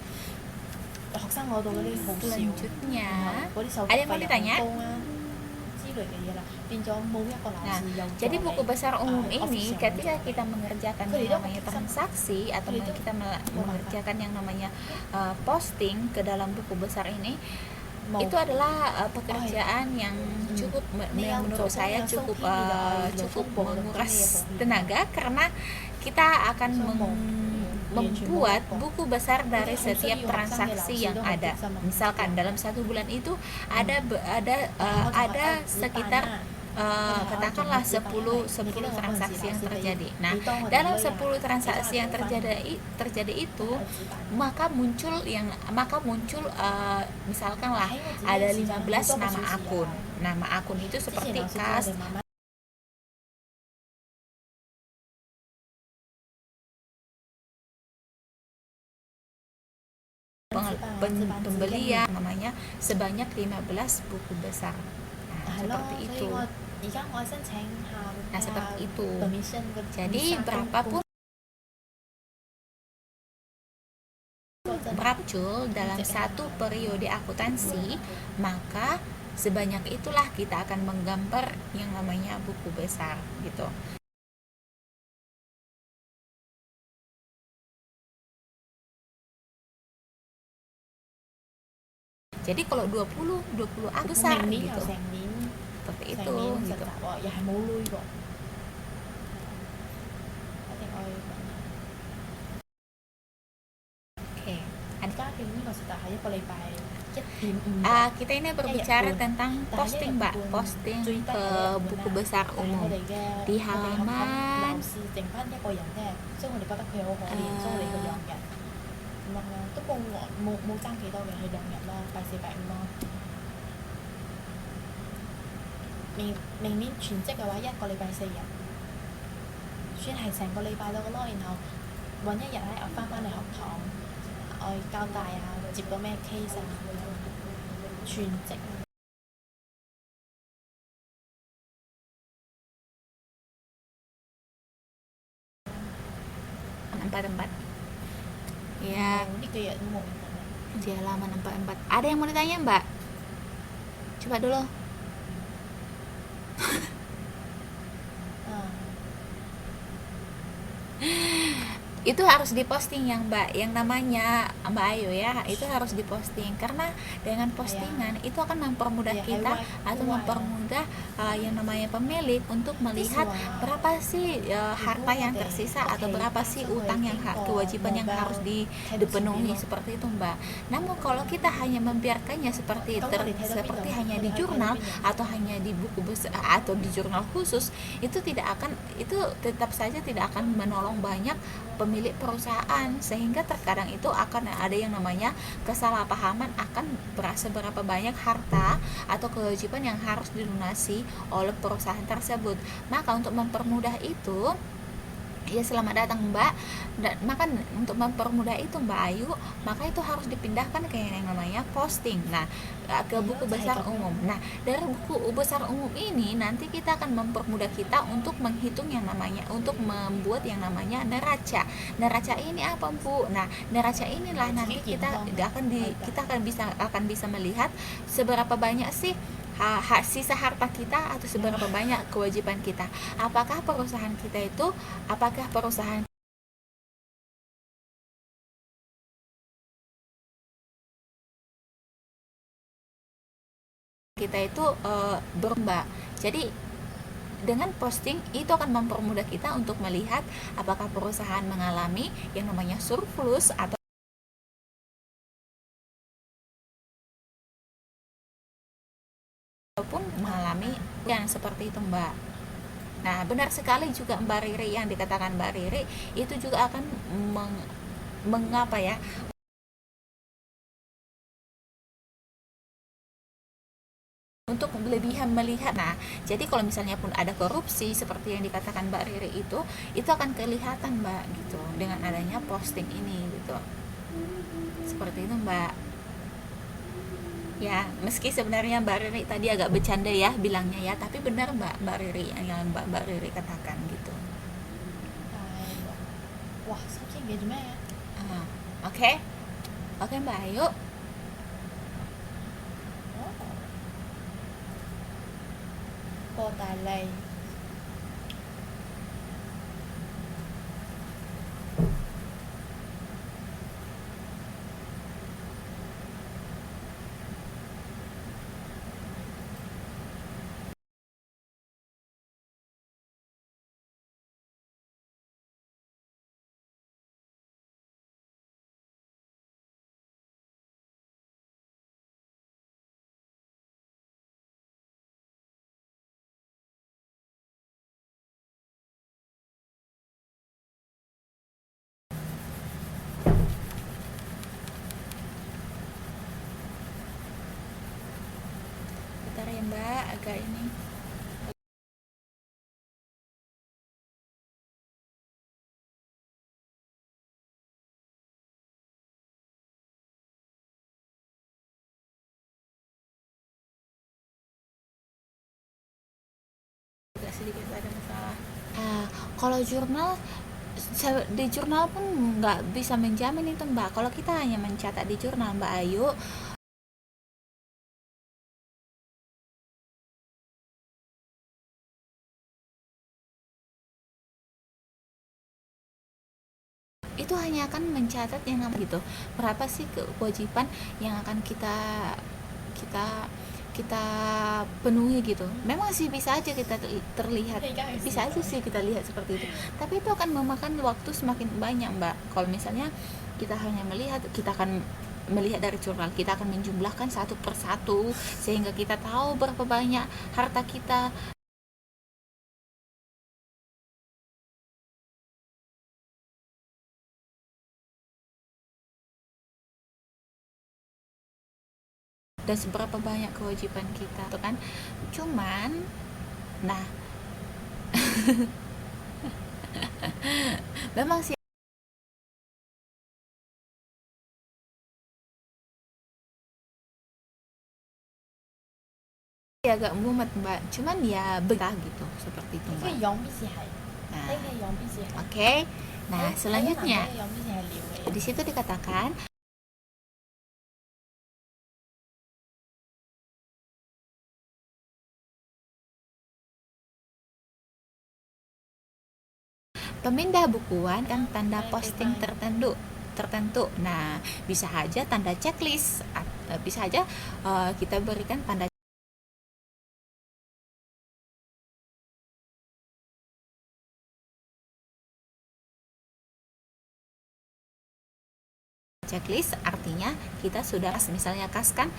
Selanjutnya ada yang mau ditanya? Nah, jadi buku besar umum ini ketika kita mengerjakan yang namanya transaksi atau kita mengerjakan yang namanya posting ke dalam buku besar ini, 冇 itu adalah pekerjaan yang cukup yang menurut saya cukup cukup menguras tenaga karena kita akan membuat buku besar dari setiap transaksi yang ada. Misalkan dalam 1 bulan itu ada sekitar katakanlah 10 transaksi yang terjadi. Nah, dalam 10 transaksi yang terjadi itu maka muncul misalkanlah ada 15 nama akun. Nama akun itu seperti kas, pembelian namanya sebanyak 15 buku besar. Nah, seperti itu. Nah, seperti itu. Jadi berapapun muncul dalam satu periode akuntansi, maka sebanyak itulah kita akan menggambar yang namanya buku besar gitu. Jadi kalau 20 akun besar gitu. Seperti itu gitu. Oke. Kita ini berbicara tentang posting, Mbak. Posting ke buku besar umum di halaman 都冇爭幾多嘅，佢2日啦，8485咯。明年全職嘅話，1個禮拜4日，算係成個禮拜到嘅咯。然後揾一日咧，我翻嚟學堂，我交代啊，接到咩 case 啊，全職。4 ya, di halaman 44. Ada yang mau ditanya, Mbak? Coba dulu. Itu harus diposting yang Mbak, yang namanya Mbak Ayu ya, itu harus diposting karena dengan postingan itu akan mempermudah kita atau mempermudah yang namanya pemilik untuk melihat berapa sih harta yang tersisa atau berapa sih utang yang kewajiban yang harus dipenuhi seperti itu, Mbak. Namun kalau kita hanya membiarkannya seperti hanya di jurnal atau hanya di buku besar atau di jurnal khusus, itu tetap saja tidak akan menolong banyak pemilik perusahaan, sehingga terkadang itu akan ada yang namanya kesalahpahaman akan seberapa banyak harta atau kewajiban yang harus dilunasi oleh perusahaan tersebut. Maka untuk mempermudah itu, ya selamat datang Mbak. Maka untuk mempermudah itu Mbak Ayu, maka itu harus dipindahkan ke yang namanya posting. Nah, ke buku besar umum. Nah, dari buku besar umum ini nanti kita akan mempermudah kita untuk menghitung yang namanya, untuk membuat yang namanya neraca. Neraca ini apa, Bu? Nah, neraca inilah nanti kita akan bisa melihat seberapa banyak sih sisa harta kita atau seberapa banyak kewajiban kita. Apakah perusahaan kita itu berubah. Jadi dengan posting itu akan mempermudah kita untuk melihat apakah perusahaan mengalami yang namanya surplus atau pun mengalami yang seperti itu, Mbak. Nah, benar sekali juga Mbak Riri yang dikatakan Mbak Riri, itu juga akan mengapa ya, untuk lebihan melihat. Nah, jadi kalau misalnya pun ada korupsi seperti yang dikatakan Mbak Riri itu akan kelihatan, Mbak, gitu, dengan adanya posting ini gitu. Seperti itu, Mbak. Ya, meski sebenarnya Mbak Riri tadi agak bercanda ya bilangnya ya, tapi benar Mbak Riri yang Mbak Riri katakan gitu. Wah, sakit gitu meh. Oke, Mbak Ayu. Cô Tài Lầy. kita ini. Agak sedikit ada masalah. Kalau jurnal, di jurnal pun nggak bisa menjamin itu Mbak. Kalau kita hanya mencatat di jurnal Mbak Ayu, itu hanya akan mencatat yang gitu, berapa sih kewajiban yang akan kita kita kita penuhi gitu. Memang sih bisa aja kita terlihat, bisa aja sih kita lihat seperti itu, tapi itu akan memakan waktu semakin banyak Mbak. Kalau misalnya kita hanya melihat, kita akan melihat dari jurnal, kita akan menjumlahkan satu persatu sehingga kita tahu berapa banyak harta kita. Dan seberapa banyak kewajiban kita tuh kan. Cuman nah memang sih agak mumet Mbak, cuman ya betah gitu, seperti itu 你可 Mbak. 以用必是係， Nah, 你可以用必是係。 oke. Nah, selanjutnya 用必是係聊嘅。 di situ dikatakan pemindah bukuan kan tanda posting tertentu. Nah, bisa aja tanda checklist, bisa aja kita berikan tanda checklist, artinya kita sudah, misalnya kas kan,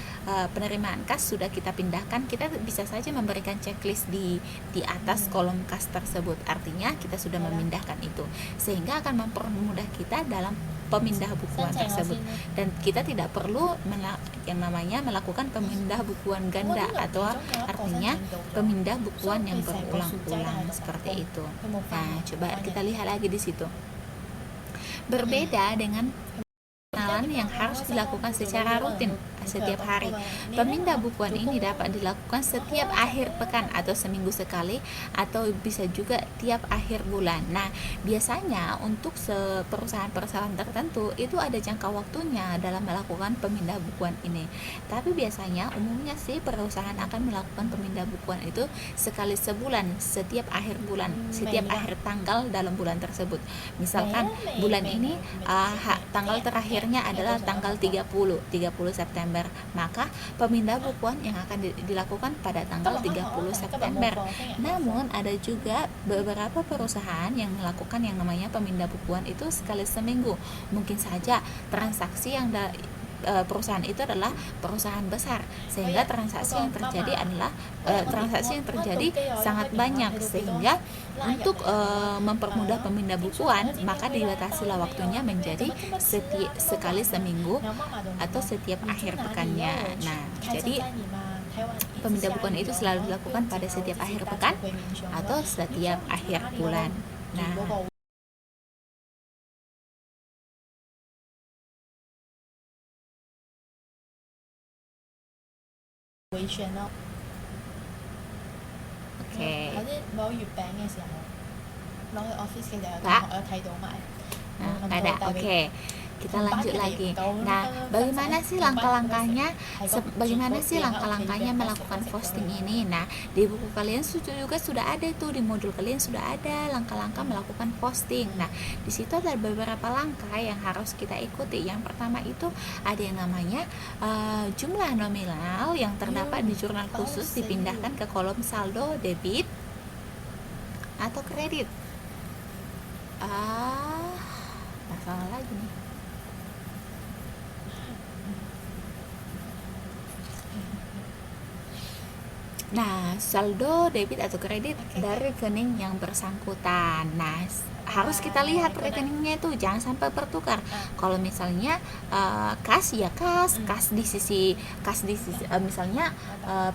penerimaan kas sudah kita pindahkan, kita bisa saja memberikan checklist di atas kolom kas tersebut, artinya kita sudah memindahkan itu, sehingga akan mempermudah kita dalam pemindah bukuan tersebut, dan kita tidak perlu yang namanya melakukan pemindah bukuan ganda, atau artinya pemindah bukuan yang berulang-ulang seperti itu. Nah, coba kita lihat lagi di situ. Berbeda dengan pengenalan yang harus dilakukan secara rutin setiap hari. Pemindah bukuan ini dapat dilakukan setiap akhir pekan atau seminggu sekali, atau bisa juga tiap akhir bulan. Nah, biasanya untuk perusahaan-perusahaan tertentu itu ada jangka waktunya dalam melakukan pemindah bukuan ini. Tapi biasanya umumnya sih perusahaan akan melakukan pemindah bukuan itu sekali sebulan, setiap akhir bulan, setiap akhir tanggal dalam bulan tersebut. Misalkan bulan ini tanggal terakhirnya adalah tanggal 30 September, maka pemindah bukuan yang akan dilakukan pada tanggal 30 September. Namun ada juga beberapa perusahaan yang melakukan yang namanya pemindah bukuan itu sekali seminggu. Mungkin saja transaksi yang perusahaan itu adalah perusahaan besar, sehingga transaksi yang terjadi adalah transaksi yang terjadi sangat banyak, sehingga untuk mempermudah pemindah bukuan maka dibatasilah waktunya menjadi sekali seminggu atau setiap akhir pekannya. Nah, jadi pemindah bukuan itu selalu dilakukan pada setiap akhir pekan atau setiap akhir bulan. Nah, OK，有啲攞月餅嘅時候，攞去 office 嘅時候，同學有睇到埋。Nggak ada. Oke, kita lanjut lagi. Nah, bagaimana sih langkah-langkahnya melakukan posting ini? Nah, di buku kalian juga sudah ada itu, di modul kalian sudah ada langkah-langkah melakukan posting. Nah, di situ ada beberapa langkah yang harus kita ikuti. Yang pertama itu ada yang namanya jumlah nominal yang terdapat di jurnal khusus dipindahkan ke kolom saldo debit atau kredit. Masalah lagi nih. Nah, saldo debit atau kredit dari rekening yang bersangkutan. Nah, harus kita lihat cái này. rekeningnya itu jangan sampai bertukar. Ah. Kalau misalnya kas ya kas, kas di sisi misalnya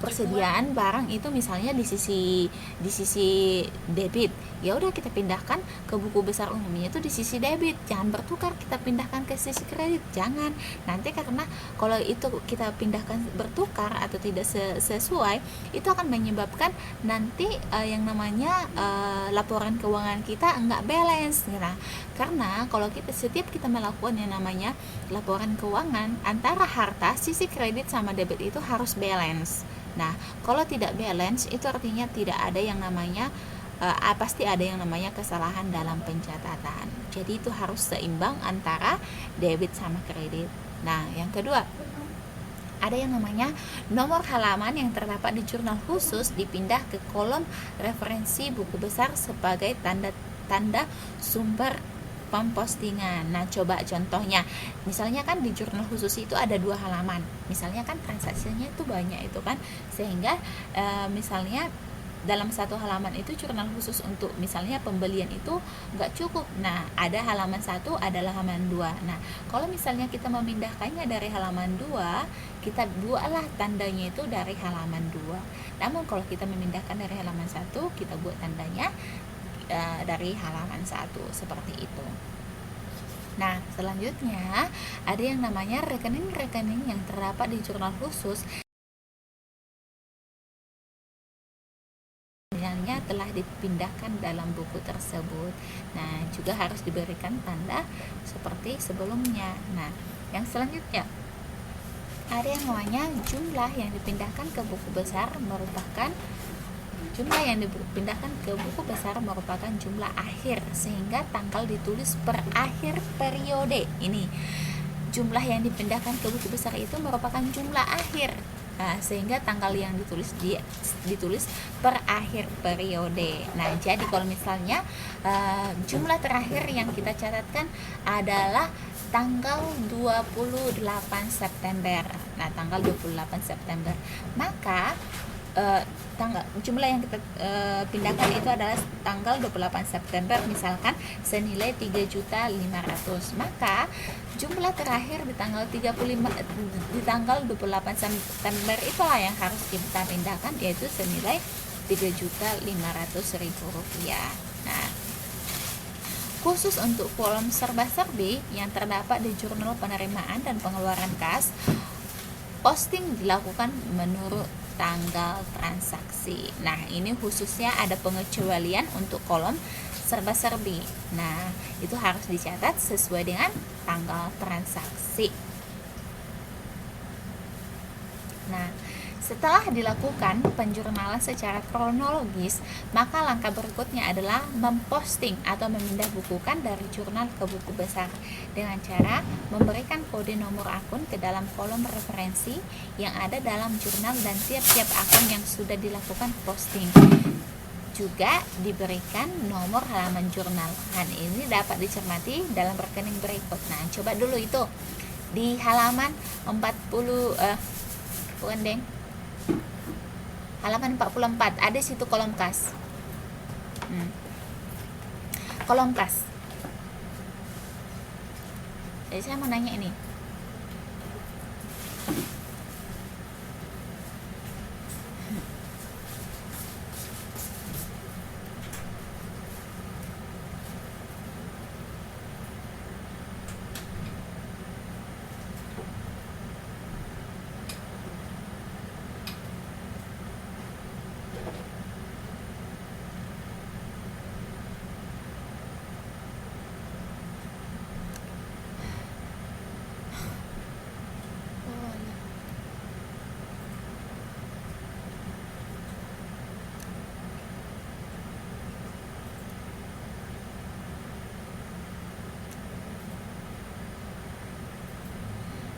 persediaan barang itu misalnya di sisi debit, ya udah kita pindahkan ke buku besar umumnya itu di sisi debit, jangan bertukar kita pindahkan ke sisi kredit, jangan. Nanti karena kalau itu kita pindahkan bertukar atau tidak sesuai, itu akan menyebabkan nanti yang namanya laporan keuangan kita nggak balance. Nah, karena kalau setiap kita melakukan yang namanya laporan keuangan, antara harta sisi kredit sama debit itu harus balance. Nah, kalau tidak balance itu artinya tidak ada yang namanya pasti ada yang namanya kesalahan dalam pencatatan. Jadi itu harus seimbang antara debit sama kredit. Nah, yang kedua, ada yang namanya nomor halaman yang terdapat di jurnal khusus dipindah ke kolom referensi buku besar sebagai tanda sumber pempostingan. Nah, coba contohnya, misalnya kan di jurnal khusus itu ada 2 halaman, misalnya kan transaksinya itu banyak itu kan, sehingga misalnya dalam satu halaman itu jurnal khusus untuk misalnya pembelian itu nggak cukup. Nah, ada halaman 1 adalah halaman 2. Nah, kalau misalnya kita memindahkannya dari halaman 2, kita buatlah tandanya itu dari halaman 2. Namun kalau kita memindahkan dari halaman 1, kita buat tandanya dari halaman 1 seperti itu. Nah, selanjutnya ada yang namanya rekening-rekening yang terdapat di jurnal khusus telah dipindahkan dalam buku tersebut. Nah, juga harus diberikan tanda seperti sebelumnya. Nah, yang selanjutnya ada yang namanya jumlah yang dipindahkan ke buku besar merupakan jumlah akhir, sehingga tanggal ditulis per akhir periode. Ini jumlah yang dipindahkan ke buku besar itu merupakan jumlah akhir. Nah, sehingga tanggal yang ditulis per akhir periode. Nah, jadi kalau misalnya jumlah terakhir yang kita catatkan adalah tanggal 28 September. Nah, tanggal 28 September. Maka jumlah yang kita pindahkan itu adalah tanggal 28 September, misalkan senilai 3.500.000. Maka jumlah terakhir di tanggal 28 September itulah yang harus kita pindahkan, yaitu senilai 3.500.000 rupiah. Nah, khusus untuk kolom serba-serbi yang terdapat di jurnal penerimaan dan pengeluaran kas, posting dilakukan menurut tanggal transaksi. Nah, ini khususnya ada pengecualian untuk kolom serba-serbi. Nah, itu harus dicatat sesuai dengan tanggal transaksi. Nah, setelah dilakukan penjurnalan secara kronologis, maka langkah berikutnya adalah memposting atau memindahbukukan dari jurnal ke buku besar dengan cara memberikan kode nomor akun ke dalam kolom referensi yang ada dalam jurnal dan tiap-tiap akun yang sudah dilakukan posting. Juga diberikan nomor halaman jurnal. Hal ini dapat dicermati dalam rekening berikut. Nah, coba dulu itu di halaman 40 halaman 44 ada situ kolom kas. Kolom kas. Jadi saya mau nanya ini.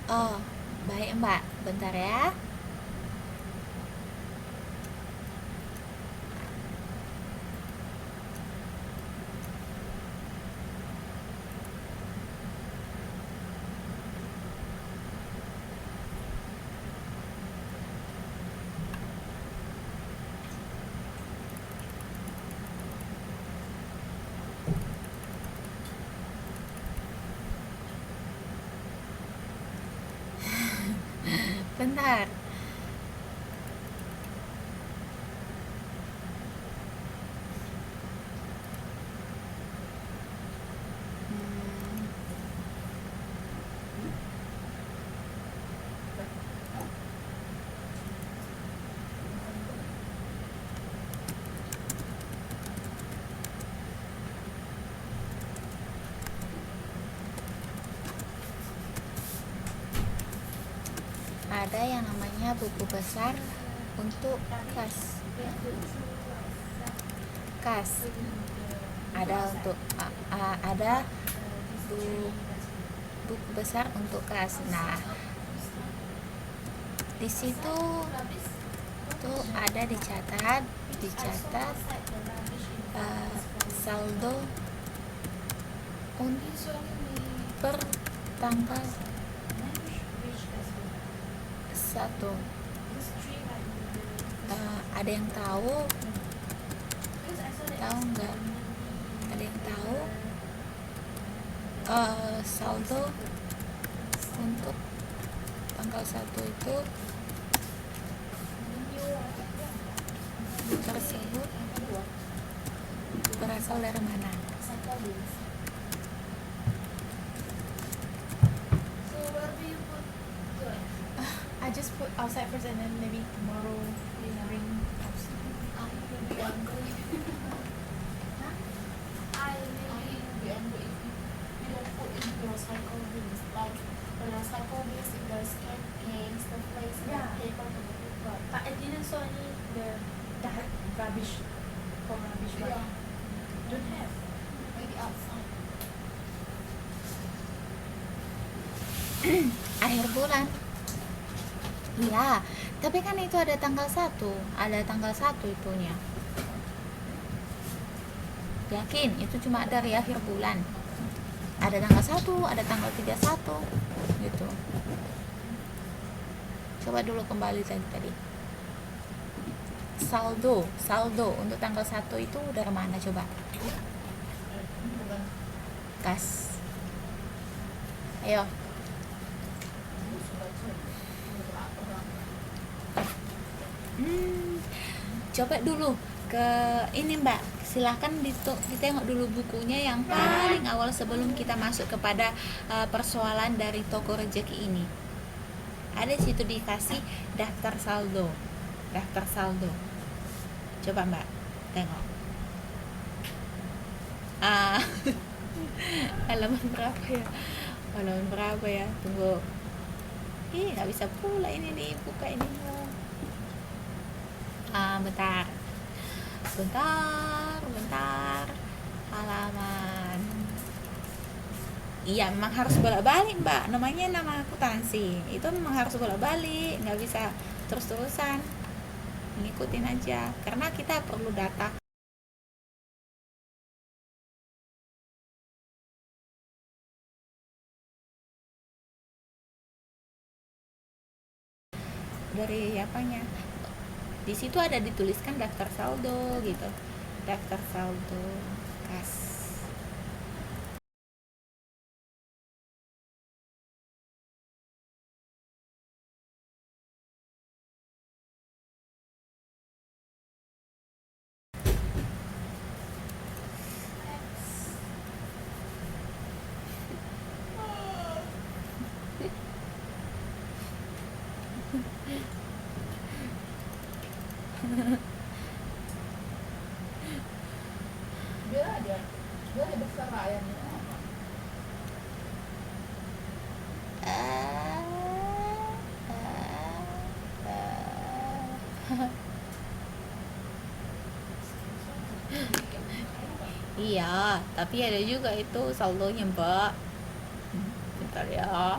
Oh, baik Mbak. Bentar ya. sebentar. Ada yang namanya buku besar untuk kas. Ada untuk ada buku besar untuk kas. Nah, di situ tuh ada dicatat saldo per tanggal 1. Ada yang tahu nggak? Ada yang tahu saldo untuk tanggal 1 itu tersebut berasal dari mana? I just put outside first and then maybe tomorrow we bring outside. Recycle bins, like the recycle bins in the scan cans, the place, and Yeah. the paper for the paper. But I didn't saw any the rubbish for rubbish one. Yeah, Don't have. maybe outside. Akhir bulan. Iya, tapi kan itu ada tanggal 1 itunya. Yakin itu cuma dari akhir bulan. Ada tanggal 1, ada tanggal 31 gitu. Coba dulu kembali tadi. Saldo untuk tanggal 1 itu dari mana coba? Kas. Ayo. Coba dulu ke ini Mbak, silahkan ditengok dulu bukunya yang paling awal sebelum kita masuk kepada persoalan dari toko rezeki ini. Ada situ dikasih daftar saldo. Coba Mbak tengok. Halaman berapa ya? Tunggu. Nggak bisa pula ini nih, buka ini. Bentar. Halaman. Iya, memang harus bolak-balik Mbak. Namanya nama akuntansi. Itu memang harus bolak-balik, nggak bisa terus-terusan. Ngikutin aja, karena kita perlu data. Dari apanya? Di situ ada dituliskan daftar saldo gitu. Daftar saldo kas. Biar aja besar ayamnya. Iya, tapi ada juga itu saldonya Mbak. Bentar ya.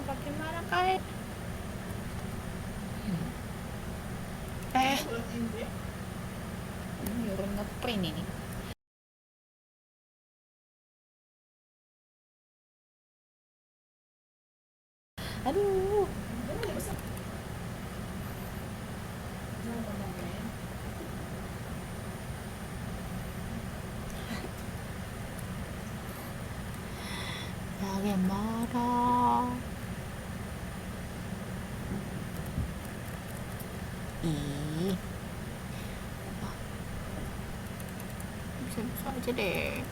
Bagaimana kayak ini orang ngeprint ini. marah. Ih, bisa-bisa aja deh,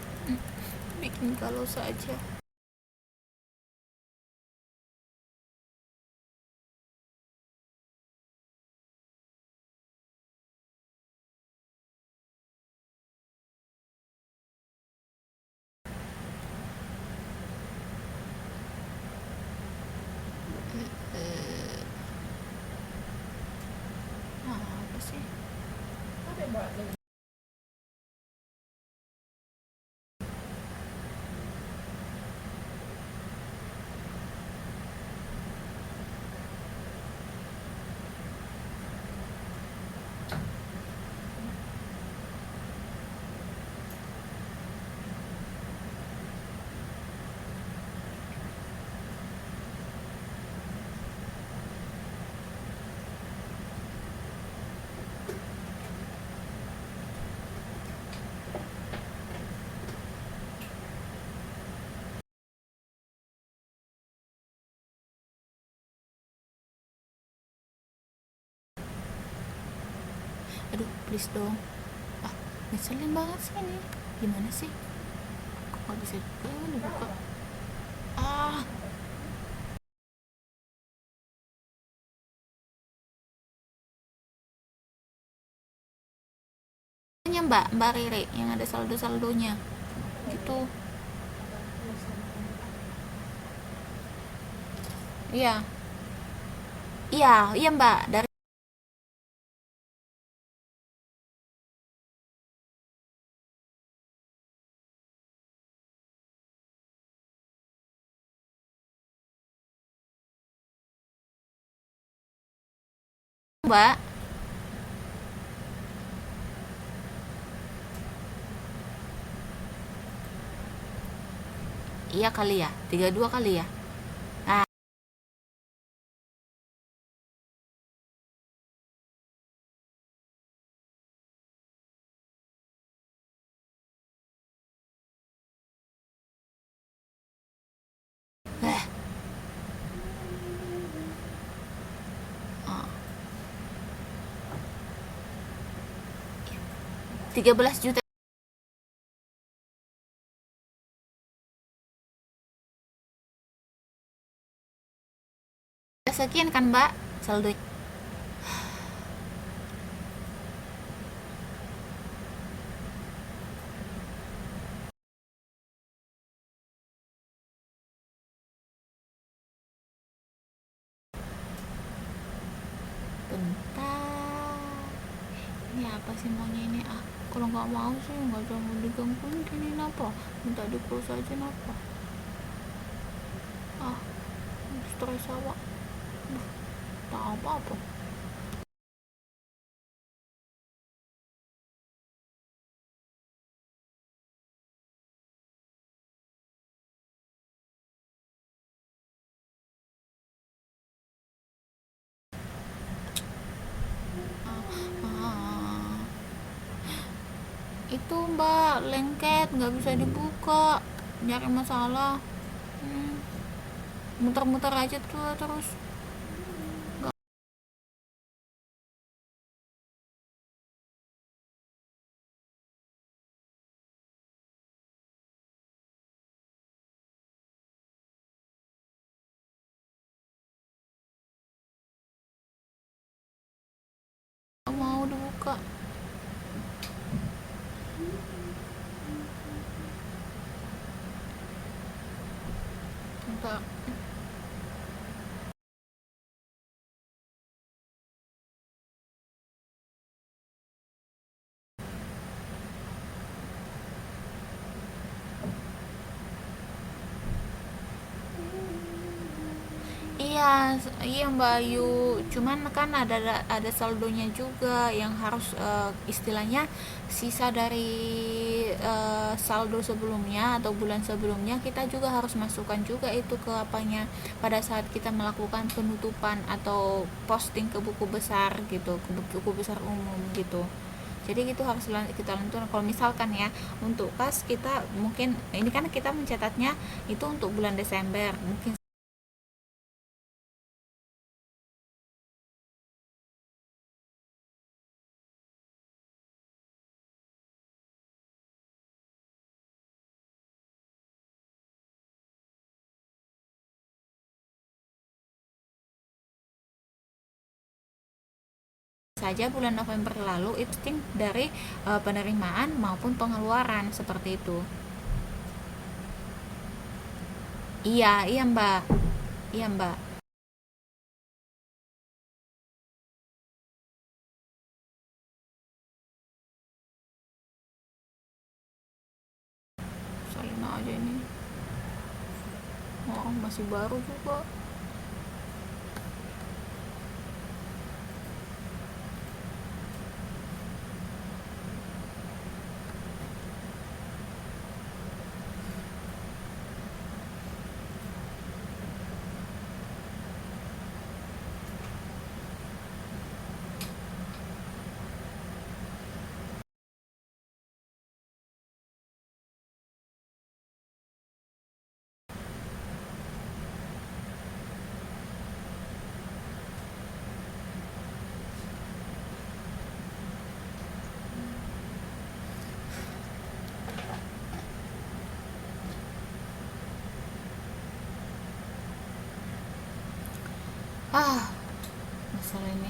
bikin galau saja. Apa sih? Aduh, please dong. Ngeselin banget sih ini. Gimana sih? Kok nggak bisa dibuka? Hanya Mbak Rere yang ada saldo-saldonya. Gitu. Iya. Iya Mbak. Dari Mbak. Iya kali ya. 32 kali ya. Eh. 13 juta. Sekian kan Mbak saldo. Bentar, ini apa sih maunya ini? Kalau nggak mau sih nggak jangan digangguin, gini apa minta di close aja apa. Stres awak, tak apa-apa. Itu Mbak lengket nggak bisa dibuka, nyari masalah. Muter-muter aja tuh terus. Nggak mau dibuka. Bentar. Iya Mbak Ayu, cuman kan ada saldonya juga yang harus istilahnya sisa dari saldo sebelumnya atau bulan sebelumnya kita juga harus masukkan juga itu ke apanya pada saat kita melakukan penutupan atau posting ke buku besar gitu, ke buku besar umum gitu. Jadi itu harus kita tentukan. Kalau misalkan ya untuk kas kita mungkin ini kan kita mencatatnya itu untuk bulan Desember, mungkin saja bulan November lalu itu dari penerimaan maupun pengeluaran seperti itu. Iya, iya Mbak. Iya Mbak. Salin aja ini. Oh, masih baru juga. Masalah ini.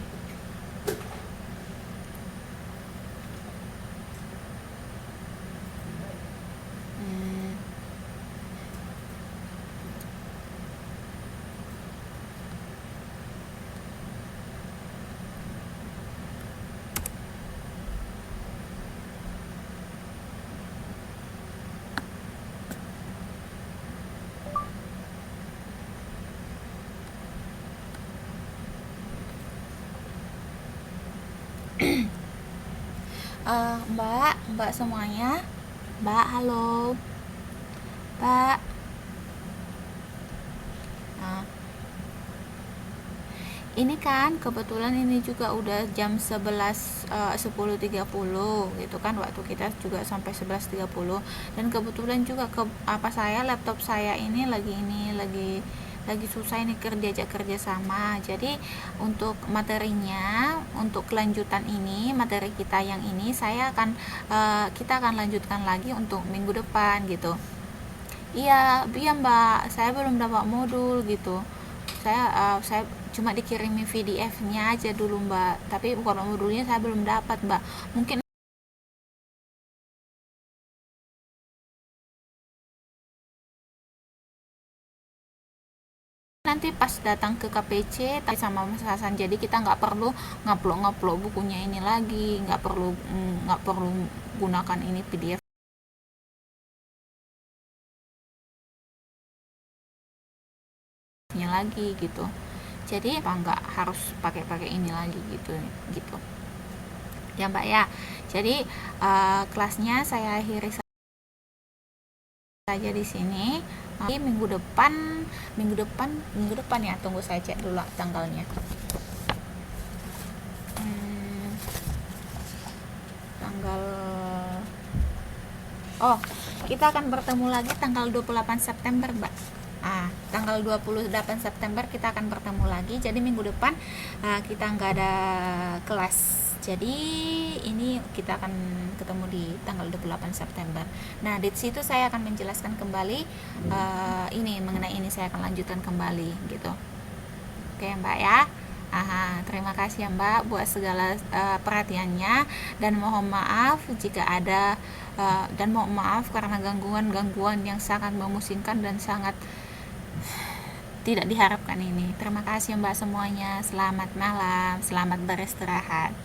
Hmm. Mbak semuanya. Mbak, halo. Mbak. Nah, ini kan kebetulan ini juga udah jam 10.30 gitu kan, waktu kita juga sampai 11.30, dan kebetulan juga saya laptop saya ini lagi susah ini kerja sama. Jadi untuk materinya, untuk kelanjutan ini, materi kita yang ini kita akan lanjutkan lagi untuk minggu depan gitu. Iya, iya Mbak, saya belum dapat modul gitu. Saya cuma dikirimi PDF-nya aja dulu Mbak, tapi kalau modulnya saya belum dapat Mbak. Mungkin nanti pas datang ke KPC sama Mas Hasan, jadi kita nggak perlu ngupload bukunya ini lagi, nggak perlu gunakan ini PDF-nya lagi gitu. Jadi apa nggak harus pakai ini lagi gitu ya Mbak ya. Jadi kelasnya saya akhiri saja di sini. Nanti minggu depan ya, tunggu saya cek dulu tanggalnya. Tanggal kita akan bertemu lagi tanggal 28 September Mbak. Tanggal 28 September kita akan bertemu lagi. Jadi minggu depan kita nggak ada kelas. Jadi ini kita akan ketemu di tanggal 28 September. Nah, di situ saya akan menjelaskan kembali mengenai ini saya akan lanjutkan kembali gitu. Oke, Mbak ya. Terima kasih ya Mbak buat segala perhatiannya, dan mohon maaf jika ada dan mohon maaf karena gangguan yang sangat memusingkan dan sangat tidak diharapkan ini. Terima kasih Mbak semuanya. Selamat malam, selamat beristirahat.